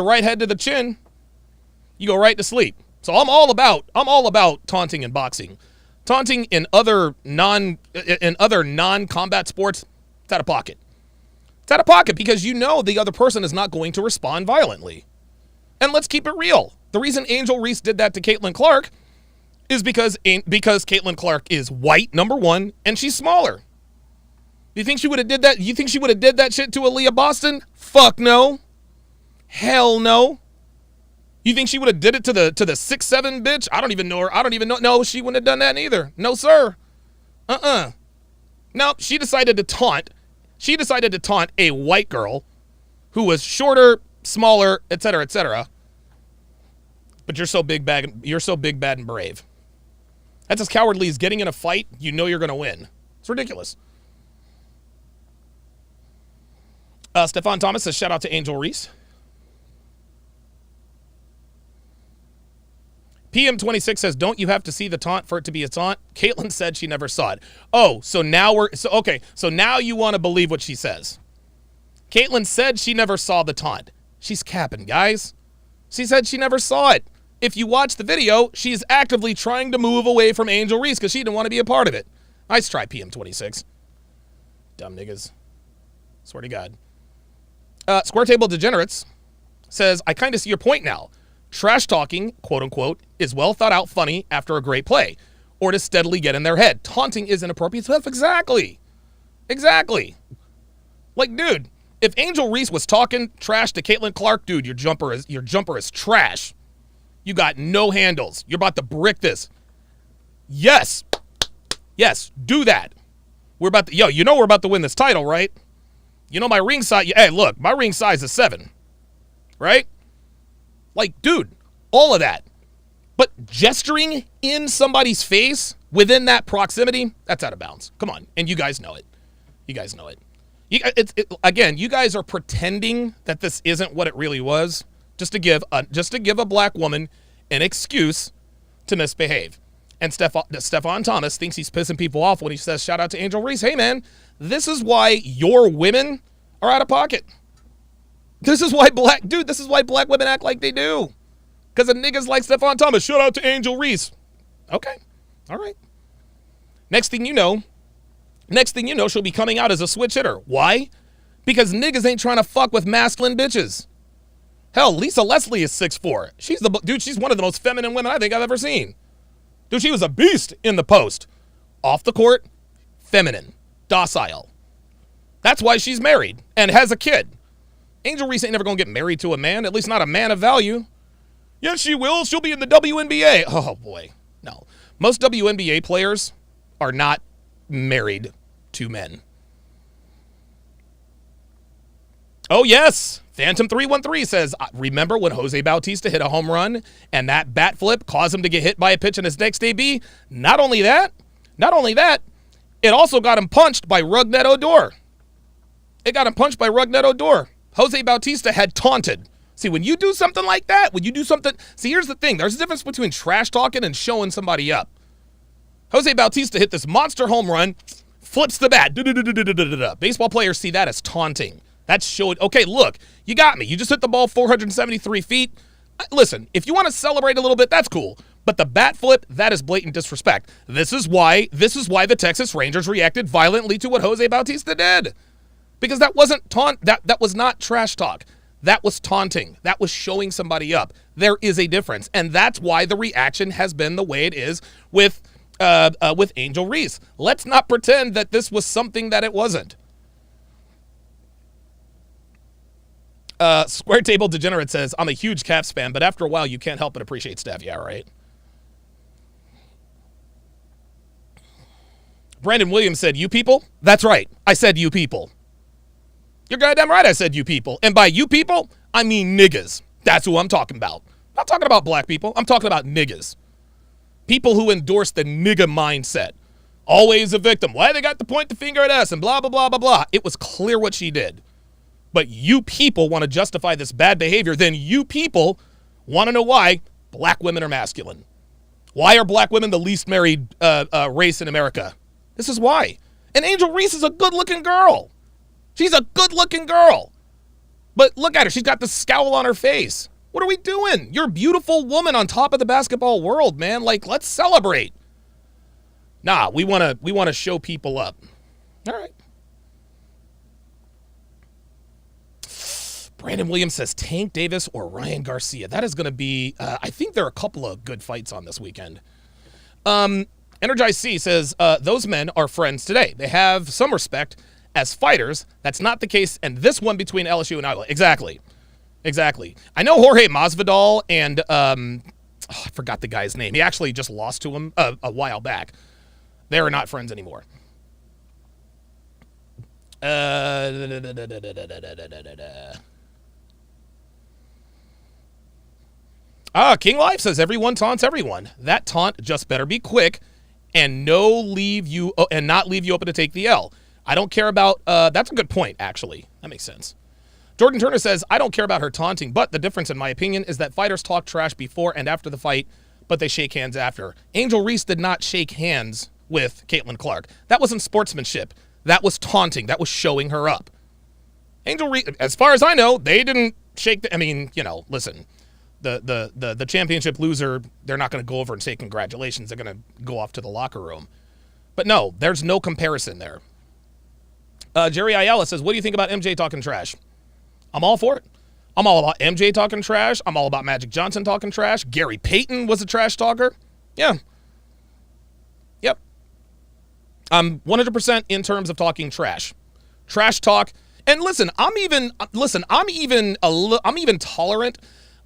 right head to the chin, you go right to sleep. So I'm all about taunting in boxing. Taunting in other non-combat sports, it's out of pocket. It's out of pocket because you know the other person is not going to respond violently. And let's keep it real. The reason Angel Reese did that to Caitlin Clark is because Caitlin Clark is white, number one, and she's smaller. You think she would have did that? You think she would have did that shit to Aaliyah Boston? Fuck no. Hell no. You think she would have did it to the 6'7" bitch? I don't even know her. I don't even know. No, she wouldn't have done that either. No, sir. Nope. She decided to taunt. She decided to taunt a white girl who was shorter, smaller, etc., etc. But you're so big bad. You're so big, bad, and brave. That's as cowardly as getting in a fight. You know you're gonna win. It's ridiculous. Stefan Thomas says, shout out to Angel Reese. PM26 says, don't you have to see the taunt for it to be a taunt? Caitlin said she never saw it. Oh, so now so now you want to believe what she says. Caitlin said she never saw the taunt. She's capping, guys. She said she never saw it. If you watch the video, she's actively trying to move away from Angel Reese because she didn't want to be a part of it. Nice try, PM26. Dumb niggas. Swear to God. Square Table Degenerates says, I kind of see your point now. Trash talking, quote unquote, is well thought out funny after a great play, or to steadily get in their head. Taunting is inappropriate stuff. Exactly. Like, dude, if Angel Reese was talking trash to Caitlin Clark, dude, your jumper is trash. You got no handles. You're about to brick this. Yes, do that. We're about to win this title, right? You know my ring size. Hey, look, my ring size is 7, right? Like, dude, all of that. But gesturing in somebody's face within that proximity, that's out of bounds. Come on, and you guys know it. Again, you guys are pretending that this isn't what it really was, just to give a black woman an excuse to misbehave. And Stefan Thomas thinks he's pissing people off when he says, shout out to Angel Reese. Hey, man, this is why your women are out of pocket. This is why black women act like they do. Because of niggas like Stefan Thomas. Shout out to Angel Reese. Okay. All right. Next thing you know, she'll be coming out as a switch hitter. Why? Because niggas ain't trying to fuck with masculine bitches. Hell, Lisa Leslie is 6'4". She's one of the most feminine women I think I've ever seen. Dude, she was a beast in the post. Off the court, feminine, docile. That's why she's married and has a kid. Angel Reese ain't never gonna get married to a man, at least not a man of value. Yes, she will. She'll be in the WNBA. Oh, boy. No. Most WNBA players are not married to men. Oh, yes. Phantom313 says, remember when Jose Bautista hit a home run and that bat flip caused him to get hit by a pitch in his next AB? Not only that, it also got him punched by Rougned Odor. Jose Bautista had taunted. See, when you do something like that, see, here's the thing. There's a difference between trash talking and showing somebody up. Jose Bautista hit this monster home run, flips the bat. Baseball players see that as taunting. That's showing, okay, look, you got me. You just hit the ball 473 feet. Listen, if you want to celebrate a little bit, that's cool. But the bat flip, that is blatant disrespect. This is why the Texas Rangers reacted violently to what Jose Bautista did. Because that wasn't that was not trash talk. That was taunting. That was showing somebody up. There is a difference. And that's why the reaction has been the way it is with Angel Reese. Let's not pretend that this was something that it wasn't. Square Table Degenerate says, I'm a huge Caps fan, but after a while you can't help but appreciate Steph. Yeah, right. Brandon Williams said, you people? That's right. I said you people. You're goddamn right I said you people. And by you people, I mean niggas. That's who I'm talking about. I'm not talking about black people. I'm talking about niggas. People who endorse the nigga mindset. Always a victim. Why they got to point the finger at us and blah, blah, blah, blah, blah. It was clear what she did. But you people want to justify this bad behavior. Then you people want to know why black women are masculine. Why are black women the least married race in America? This is why. And Angel Reese is a good-looking girl. She's a good-looking girl. But look at her. She's got the scowl on her face. What are we doing? You're a beautiful woman on top of the basketball world, man. Like, let's celebrate. Nah, we want to show people up. All right. Brandon Williams says Tank Davis or Ryan Garcia. That is going to be, I think there are a couple of good fights on this weekend. Energized C says, those men are friends today. They have some respect as fighters. That's not the case. And this one between LSU and Iowa. Exactly. I know Jorge Masvidal and, I forgot the guy's name. He actually just lost to him a while back. They are not friends anymore. King Life says everyone taunts everyone. That taunt just better be quick and not leave you open to take the L. I don't care about that's a good point, actually. That makes sense. Jordan Turner says, I don't care about her taunting, but the difference, in my opinion, is that fighters talk trash before and after the fight, but they shake hands after. Angel Reese did not shake hands with Caitlin Clark. That wasn't sportsmanship. That was taunting. That was showing her up. Angel Reese, as far as I know, they didn't shake. Listen, the championship loser, they're not going to go over and say congratulations. They're going to go off to the locker room. But no, there's no comparison there. Jerry Ayala says, what do you think about MJ talking trash? I'm all for it. I'm all about MJ talking trash. I'm all about Magic Johnson talking trash. Gary Payton was a trash talker. Yeah. Yep. I'm 100% in terms of talking trash. Trash talk. And listen, I'm even tolerant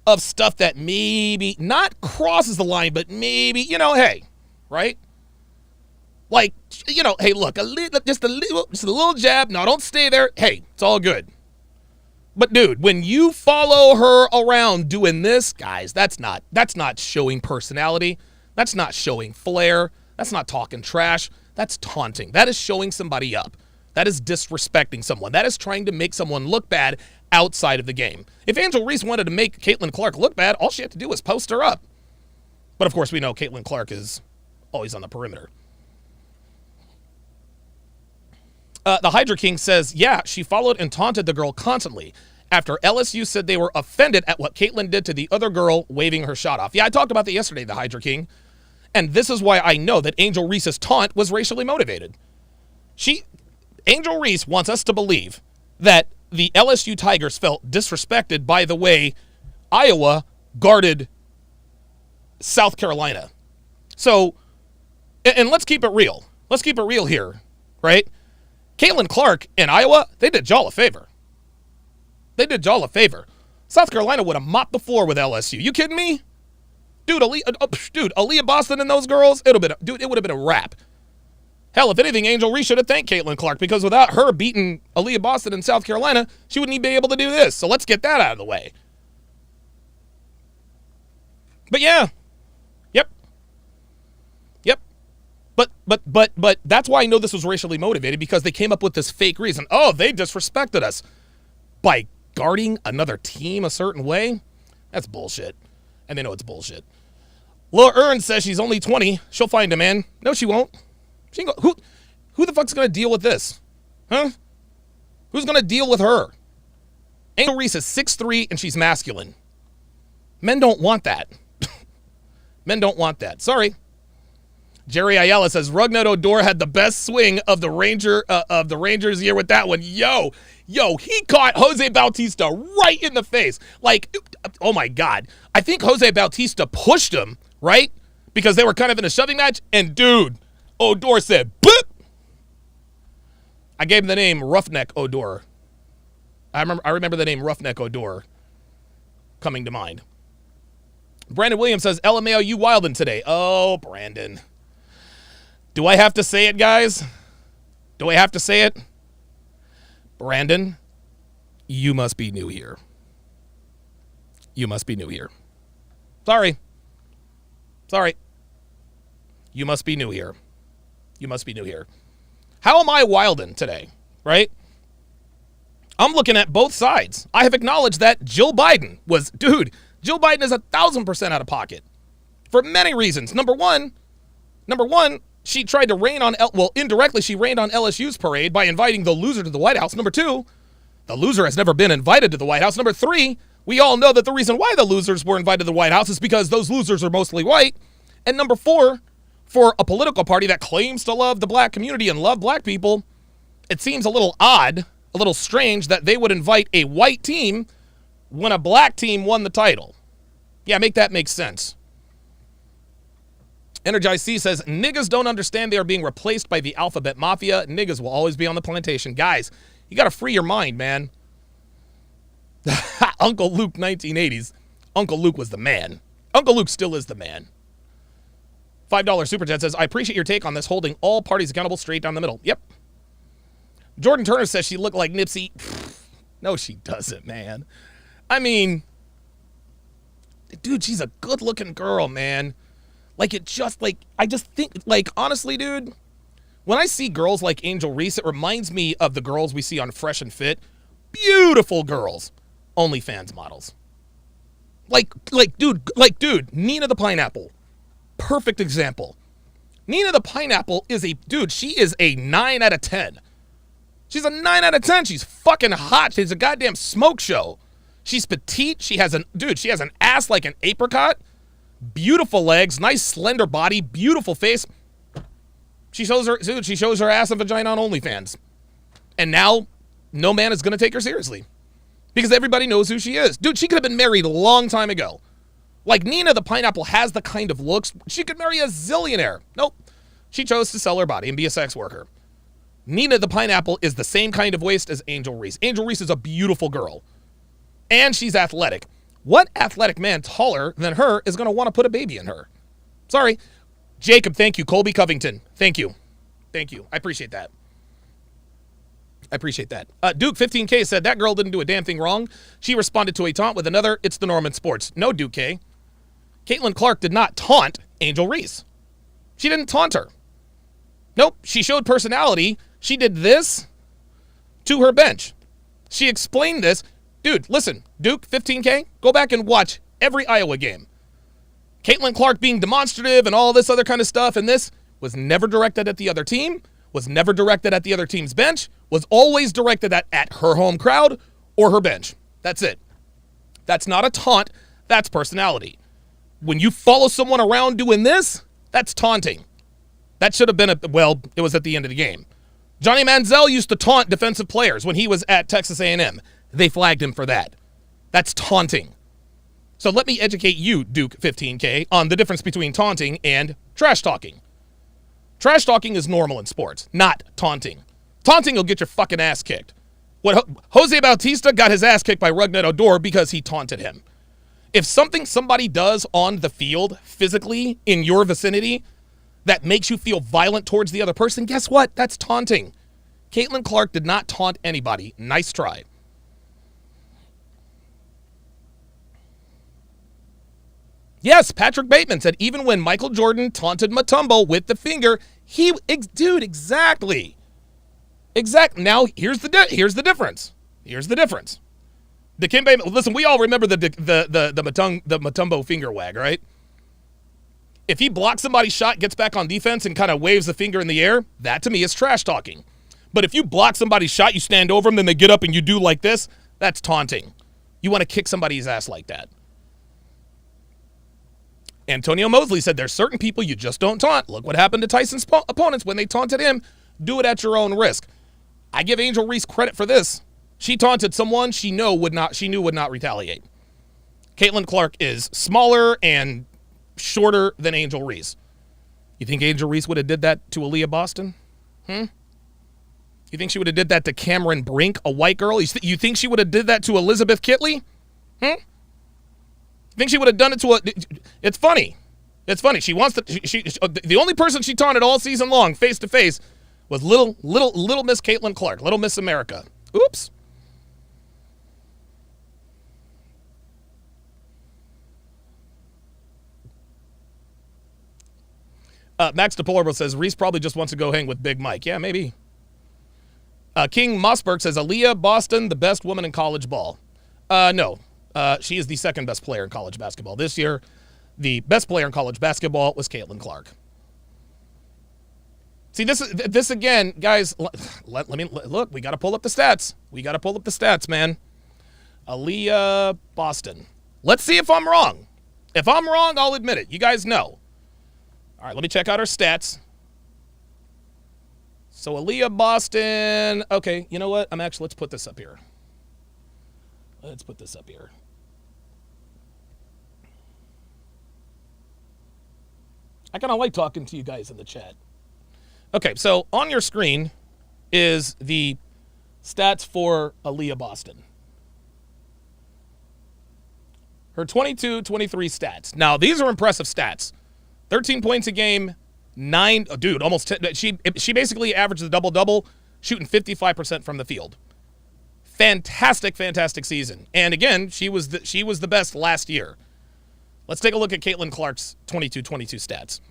of stuff that maybe not crosses the line, but maybe, hey, right? Like, hey, look, just a little jab. No, don't stay there. Hey, it's all good. But dude, when you follow her around doing this, guys, that's not showing personality. That's not showing flair. That's not talking trash. That's taunting. That is showing somebody up. That is disrespecting someone. That is trying to make someone look bad outside of the game. If Angel Reese wanted to make Caitlin Clark look bad, all she had to do was post her up. But of course, we know Caitlin Clark is always on the perimeter. The Hydra King says, yeah, she followed and taunted the girl constantly after LSU said they were offended at what Caitlin did to the other girl waving her shot off. Yeah, I talked about that yesterday, the Hydra King. And this is why I know that Angel Reese's taunt was racially motivated. Angel Reese wants us to believe that the LSU Tigers felt disrespected by the way Iowa guarded South Carolina. So, and let's keep it real. Let's keep it real here, right? Caitlin Clark in Iowa, they did y'all a favor. South Carolina would have mopped the floor with LSU. You kidding me? Dude, Aaliyah Boston and those girls, it would have been a wrap. Hell, if anything, Angel Reese should have thanked Caitlin Clark, because without her beating Aaliyah Boston in South Carolina, she wouldn't even be able to do this. So let's get that out of the way. But yeah. Yep. But that's why I know this was racially motivated, because they came up with this fake reason. Oh, they disrespected us by guarding another team a certain way. That's bullshit. And they know it's bullshit. Laura Earn says she's only 20. She'll find a man. No, she won't. She ain't go, who the fuck's going to deal with this? Huh? Who's going to deal with her? Angel Reese is 6'3", and she's masculine. Men don't want that. Men don't want that. Sorry. Jerry Ayala says Rugnet Odor had the best swing of the Rangers year with that one. Yo, he caught Jose Bautista right in the face. Like, oh my God. I think Jose Bautista pushed him, right? Because they were kind of in a shoving match. And dude, Odor said, boop. I gave him the name Roughneck Odor. I remember the name Roughneck Odor coming to mind. Brandon Williams says, LMAO, you wildin' today. Oh, Brandon. Do I have to say it, guys? Do I have to say it? Brandon, you must be new here. You must be new here. Sorry. You must be new here. You must be new here. How am I wildin' today, right? I'm looking at both sides. I have acknowledged that Jill Biden is 1,000% out of pocket for many reasons. Number one, she tried to rain on, indirectly, she rained on LSU's parade by inviting the loser to the White House. Number two, the loser has never been invited to the White House. Number three, we all know that the reason why the losers were invited to the White House is because those losers are mostly white. And number four, for a political party that claims to love the black community and love black people, it seems a little odd, a little strange that they would invite a white team when a black team won the title. Yeah, make that make sense. Energized C says, niggas don't understand they are being replaced by the alphabet mafia. Niggas will always be on the plantation. Guys, you got to free your mind, man. Uncle Luke 1980s. Uncle Luke was the man. Uncle Luke still is the man. $5 Super Chat says, I appreciate your take on this, holding all parties accountable straight down the middle. Yep. Jordan Turner says she looked like Nipsey. No, she doesn't, man. I mean, dude, she's a good-looking girl, man. Like, I just think, honestly, dude, when I see girls like Angel Reese, it reminds me of the girls we see on Fresh and Fit. Beautiful girls. OnlyFans models. Dude, Nina the Pineapple. Perfect example. Nina the Pineapple she is a 9 out of 10. She's a 9 out of 10. She's fucking hot. She's a goddamn smoke show. She's petite. She has an ass like an apricot. Beautiful legs, nice slender body, beautiful face. She shows her ass and vagina on OnlyFans. And now no man is going to take her seriously because everybody knows who she is. Dude, she could have been married a long time ago. Like, Nina the Pineapple has the kind of looks. She could marry a zillionaire. Nope. She chose to sell her body and be a sex worker. Nina the Pineapple is the same kind of waist as Angel Reese. Angel Reese is a beautiful girl. And she's athletic. What athletic man taller than her is going to want to put a baby in her? Sorry. Jacob, thank you. Colby Covington, thank you. Thank you. I appreciate that. Duke 15K said that girl didn't do a damn thing wrong. She responded to a taunt with another, it's the norm in sports. No, Duke K. Caitlin Clark did not taunt Angel Reese. She didn't taunt her. Nope. She showed personality. She did this to her bench. She explained this. Dude, listen, Duke, 15K, go back and watch every Iowa game. Caitlin Clark being demonstrative and all this other kind of stuff, and this was never directed at the other team, was never directed at the other team's bench, was always directed at her home crowd or her bench. That's it. That's not a taunt. That's personality. When you follow someone around doing this, that's taunting. That should have been it was at the end of the game. Johnny Manziel used to taunt defensive players when he was at Texas A&M. They flagged him for that. That's taunting. So let me educate you, Duke 15K, on the difference between taunting and trash talking. Trash talking is normal in sports, not taunting. Taunting will get your fucking ass kicked. Jose Bautista got his ass kicked by Rugnet Odor because he taunted him. If somebody does on the field physically in your vicinity that makes you feel violent towards the other person, guess what? That's taunting. Caitlin Clark did not taunt anybody. Nice try. Yes, Patrick Bateman said even when Michael Jordan taunted Mutombo with the finger, dude, exactly. Now, here's the difference. Here's the difference. Dikembe, listen, we all remember the Mutombo finger wag, right? If he blocks somebody's shot, gets back on defense, and kind of waves the finger in the air, that to me is trash talking. But if you block somebody's shot, you stand over them, then they get up and you do like this, that's taunting. You want to kick somebody's ass like that. Antonio Mosley said there's certain people you just don't taunt. Look what happened to Tyson's opponents when they taunted him. Do it at your own risk. I give Angel Reese credit for this. She taunted someone she knew would not retaliate. Caitlin Clark is smaller and shorter than Angel Reese. You think Angel Reese would have did that to Aaliyah Boston? You think she would have did that to Cameron Brink, a white girl? You think she would have did that to Elizabeth Kitley? You think she would have done it to a... It's funny. It's funny. She wants to... the only person she taunted all season long, face to face, was little Miss Caitlin Clark, Little Miss America. Oops. Max DePolaro says Reese probably just wants to go hang with Big Mike. Yeah, maybe. King Mossberg says Aaliyah Boston, the best woman in college ball. No. She is the second best player in college basketball this year. The best player in college basketball was Caitlin Clark. See, this again, guys. Let me look. We got to pull up the stats. Man. Aaliyah Boston. Let's see if I'm wrong. If I'm wrong, I'll admit it. You guys know. All right, let me check out her stats. So Aaliyah Boston. Okay, you know what? Let's put this up here. I kind of like talking to you guys in the chat. Okay, so on your screen is the stats for Aaliyah Boston. Her 22-23 stats. Now, these are impressive stats. 13 points a game, 9, almost 10. She basically averaged a double-double, shooting 55% from the field. Fantastic season. And again, she was the best last year. Let's take a look at Caitlin Clark's 22-22 stats.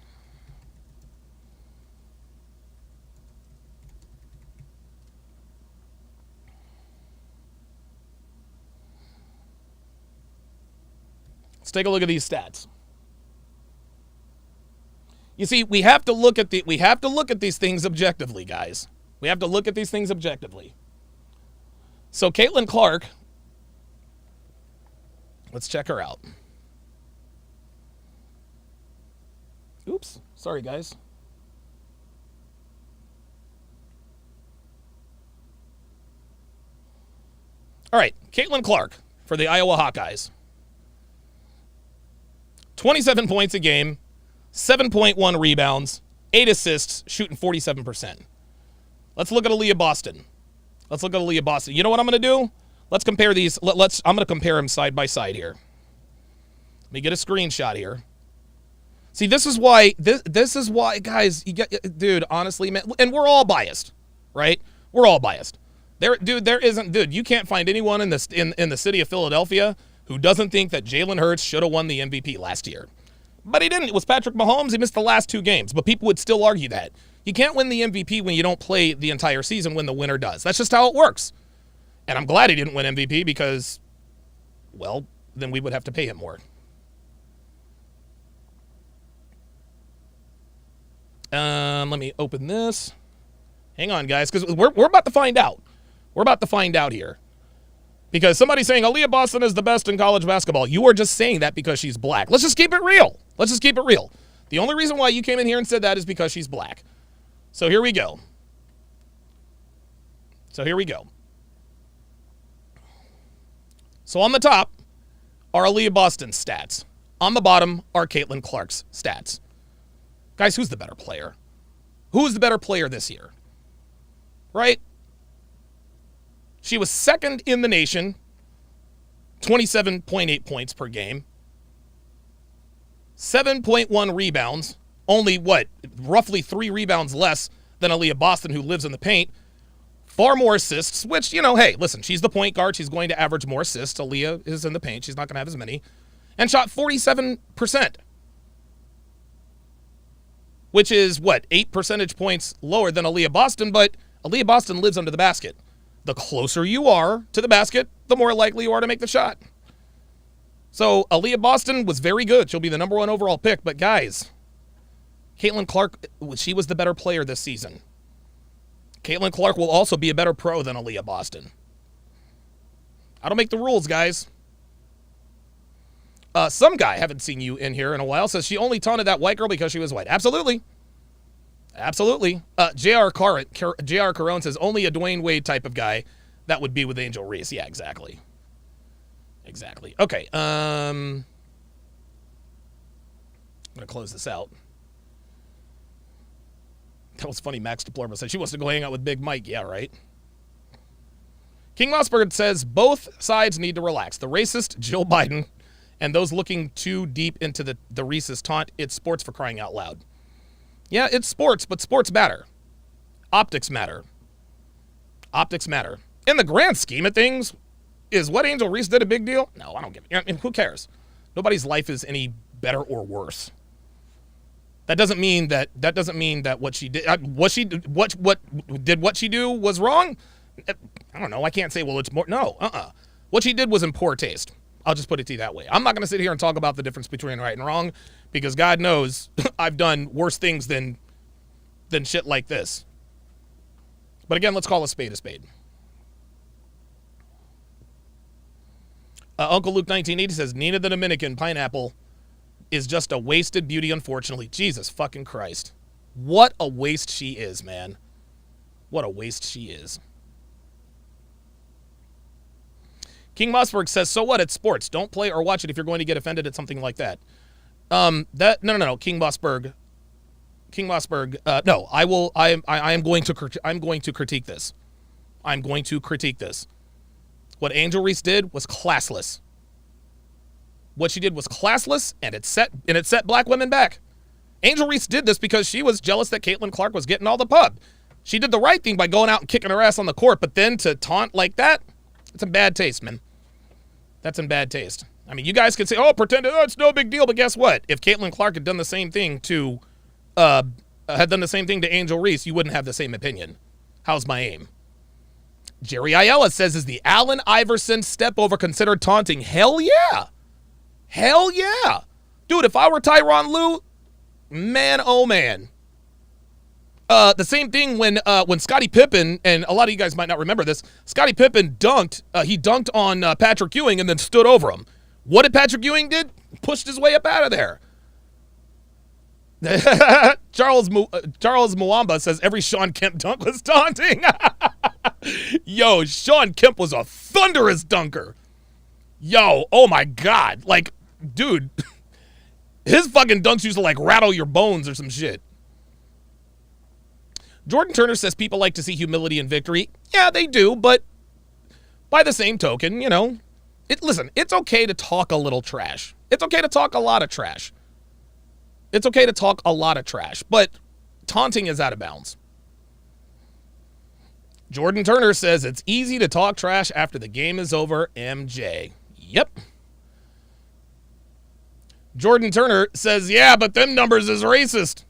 Let's take a look at these stats. You see, we have to look at these things objectively, guys. We have to look at these things objectively. So Caitlin Clark, let's check her out. Oops, sorry guys. All right, Caitlin Clark for the Iowa Hawkeyes. 27 points a game, 7.1 rebounds, 8 assists, shooting 47%. Let's look at Aaliyah Boston. You know what I'm going to do? Let's compare these. I'm going to compare them side by side here. Let me get a screenshot here. See, this is why, guys, dude, honestly, man, and we're all biased, right? We're all biased. You can't find anyone in the city of Philadelphia who doesn't think that Jalen Hurts should have won the MVP last year. But he didn't. It was Patrick Mahomes. He missed the last 2 games. But people would still argue that. You can't win the MVP when you don't play the entire season when the winner does. That's just how it works. And I'm glad he didn't win MVP because, well, then we would have to pay him more. Let me open this. Hang on, guys, because we're about to find out. We're about to find out here. Because somebody's saying Aaliyah Boston is the best in college basketball. You are just saying that because she's black. Let's just keep it real. The only reason why you came in here and said that is because she's black. So here we go. So on the top are Aaliyah Boston's stats. On the bottom are Caitlin Clark's stats. Guys, who's the better player? Who's the better player this year? Right? She was second in the nation, 27.8 points per game, 7.1 rebounds, only, roughly 3 rebounds less than Aaliyah Boston, who lives in the paint. Far more assists, which, hey, listen, she's the point guard. She's going to average more assists. Aaliyah is in the paint. She's not going to have as many. And shot 47%, which is, 8 percentage points lower than Aaliyah Boston, but Aaliyah Boston lives under the basket. The closer you are to the basket, the more likely you are to make the shot. So Aaliyah Boston was very good. She'll be the number 1 overall pick. But guys, Caitlin Clark, she was the better player this season. Caitlin Clark will also be a better pro than Aaliyah Boston. I don't make the rules, guys. Some guy, haven't seen you in here in a while, says she only taunted that white girl because she was white. Absolutely. Absolutely. J.R. Carone says only a Dwayne Wade type of guy that would be with Angel Reese. Yeah, exactly. Exactly. Okay. I'm going to close this out. That was funny. Max Deplorable said she wants to go hang out with Big Mike. Yeah, right. King Mossberg says both sides need to relax. The racist Jill Biden and those looking too deep into the Reese's taunt. It's sports, for crying out loud. Yeah, it's sports, but sports matter. Optics matter. Optics matter. In the grand scheme of things, is what Angel Reese did a big deal? No, I don't give it. Who cares? Nobody's life is any better or worse. That doesn't mean that what she did what she do was wrong. I don't know. I can't say, well, it's more. No, What she did was in poor taste. I'll just put it to you that way. I'm not going to sit here and talk about the difference between right and wrong, because God knows I've done worse things than shit like this. But again, let's call a spade a spade. Uncle Luke 1980 says Nina the Dominican pineapple is just a wasted beauty, unfortunately. Jesus fucking Christ. What a waste she is, man. What a waste she is. King Mossberg says, so what? It's sports. Don't play or watch it if you're going to get offended at something like that. No. King Mossberg. No, I will. I'm going to critique this. I'm going to critique this. What Angel Reese did was classless. What she did was classless, and it set black women back. Angel Reese did this because she was jealous that Caitlin Clark was getting all the pub. She did the right thing by going out and kicking her ass on the court, but then to taunt like that, it's in bad taste, man. That's in bad taste. I mean, you guys can say, it's no big deal, but guess what? If Caitlin Clark had done the same thing to Angel Reese, you wouldn't have the same opinion. How's my aim? Jerry Ayala says, is the Allen Iverson step over considered taunting? Hell yeah. Hell yeah. Dude, if I were Tyronn Lue, man, oh man. The same thing when Scottie Pippen, and a lot of you guys might not remember this, Scottie Pippen dunked. He dunked on Patrick Ewing and then stood over him. What did Patrick Ewing did? Pushed his way up out of there. Charles Mwamba says every Sean Kemp dunk was taunting. Yo, Sean Kemp was a thunderous dunker. Yo, oh my God. Like, dude, his fucking dunks used to like rattle your bones or some shit. Jordan Turner says people like to see humility and victory. Yeah, they do, but by the same token, listen, it's okay to talk a little trash. It's okay to talk a lot of trash. It's okay to talk a lot of trash, but taunting is out of bounds. Jordan Turner says it's easy to talk trash after the game is over, MJ. Yep. Jordan Turner says, yeah, but them numbers is racist.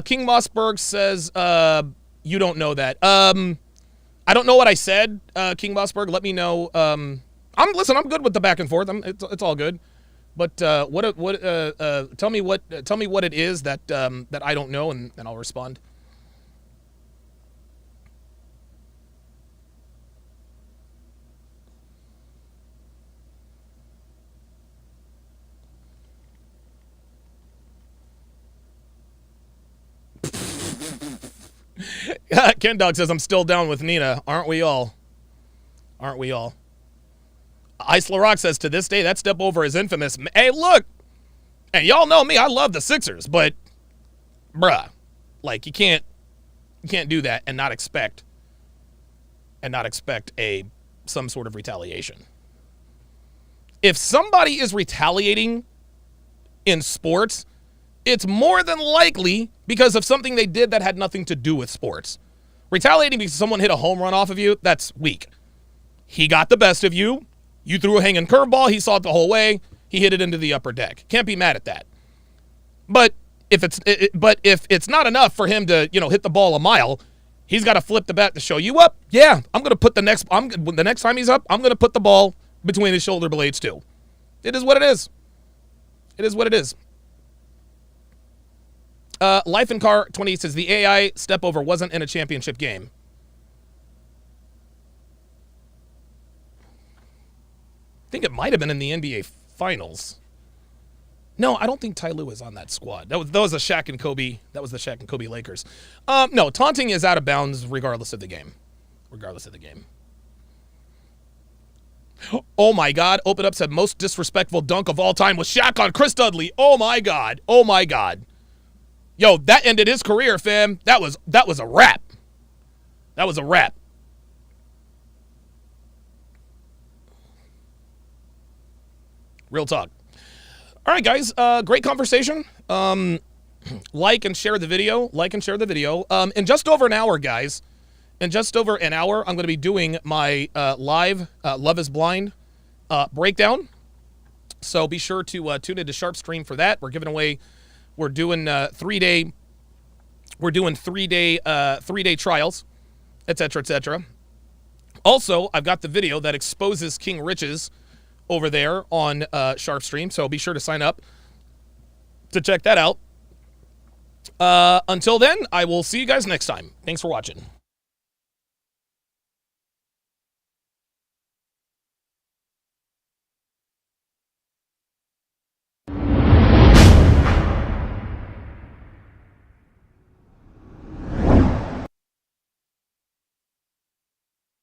King Mossberg says, you don't know that. I don't know what I said, King Mossberg. Let me know. I'm good with the back and forth. It's all good. But tell me what it is that I don't know, and I'll respond. Ken Dog says, I'm still down with Nina. Aren't we all? Aren't we all? Ice LaRock says, to this day, that step over is infamous. Hey, look. And y'all know me. I love the Sixers. But, bruh, like, you can't do that and not expect some sort of retaliation. If somebody is retaliating in sports, it's more than likely because of something they did that had nothing to do with sports. Retaliating because someone hit a home run off of you, that's weak. He got the best of you. You threw a hanging curveball. He saw it the whole way. He hit it into the upper deck. Can't be mad at that. But if it's not enough for him to, hit the ball a mile, he's got to flip the bat to show you up. Yeah, I'm going to put the next time he's up, I'm going to put the ball between his shoulder blades too. It is what it is. It is what it is. Life in Car 20 says the AI step over wasn't in a championship game. I think it might have been in the NBA Finals. No, I don't think Ty Lue is on that squad. That was the Shaq and Kobe. That was the Shaq and Kobe Lakers. No, taunting is out of bounds regardless of the game. Regardless of the game. Oh my God! Open Up said most disrespectful dunk of all time was Shaq on Chris Dudley. Oh my God! Oh my God! Yo, that ended his career, fam. That was a wrap. That was a wrap. Real talk. All right, guys. Great conversation. Like and share the video. Like and share the video. In just over an hour, guys. In just over an hour, I'm going to be doing my live Love is Blind breakdown. So be sure to tune into Sharp Stream for that. We're giving away. We're doing 3-day. We're doing 3-day trials, etc., etc. Also, I've got the video that exposes King Riches over there on Sharp Stream. So be sure to sign up to check that out. Until then, I will see you guys next time. Thanks for watching.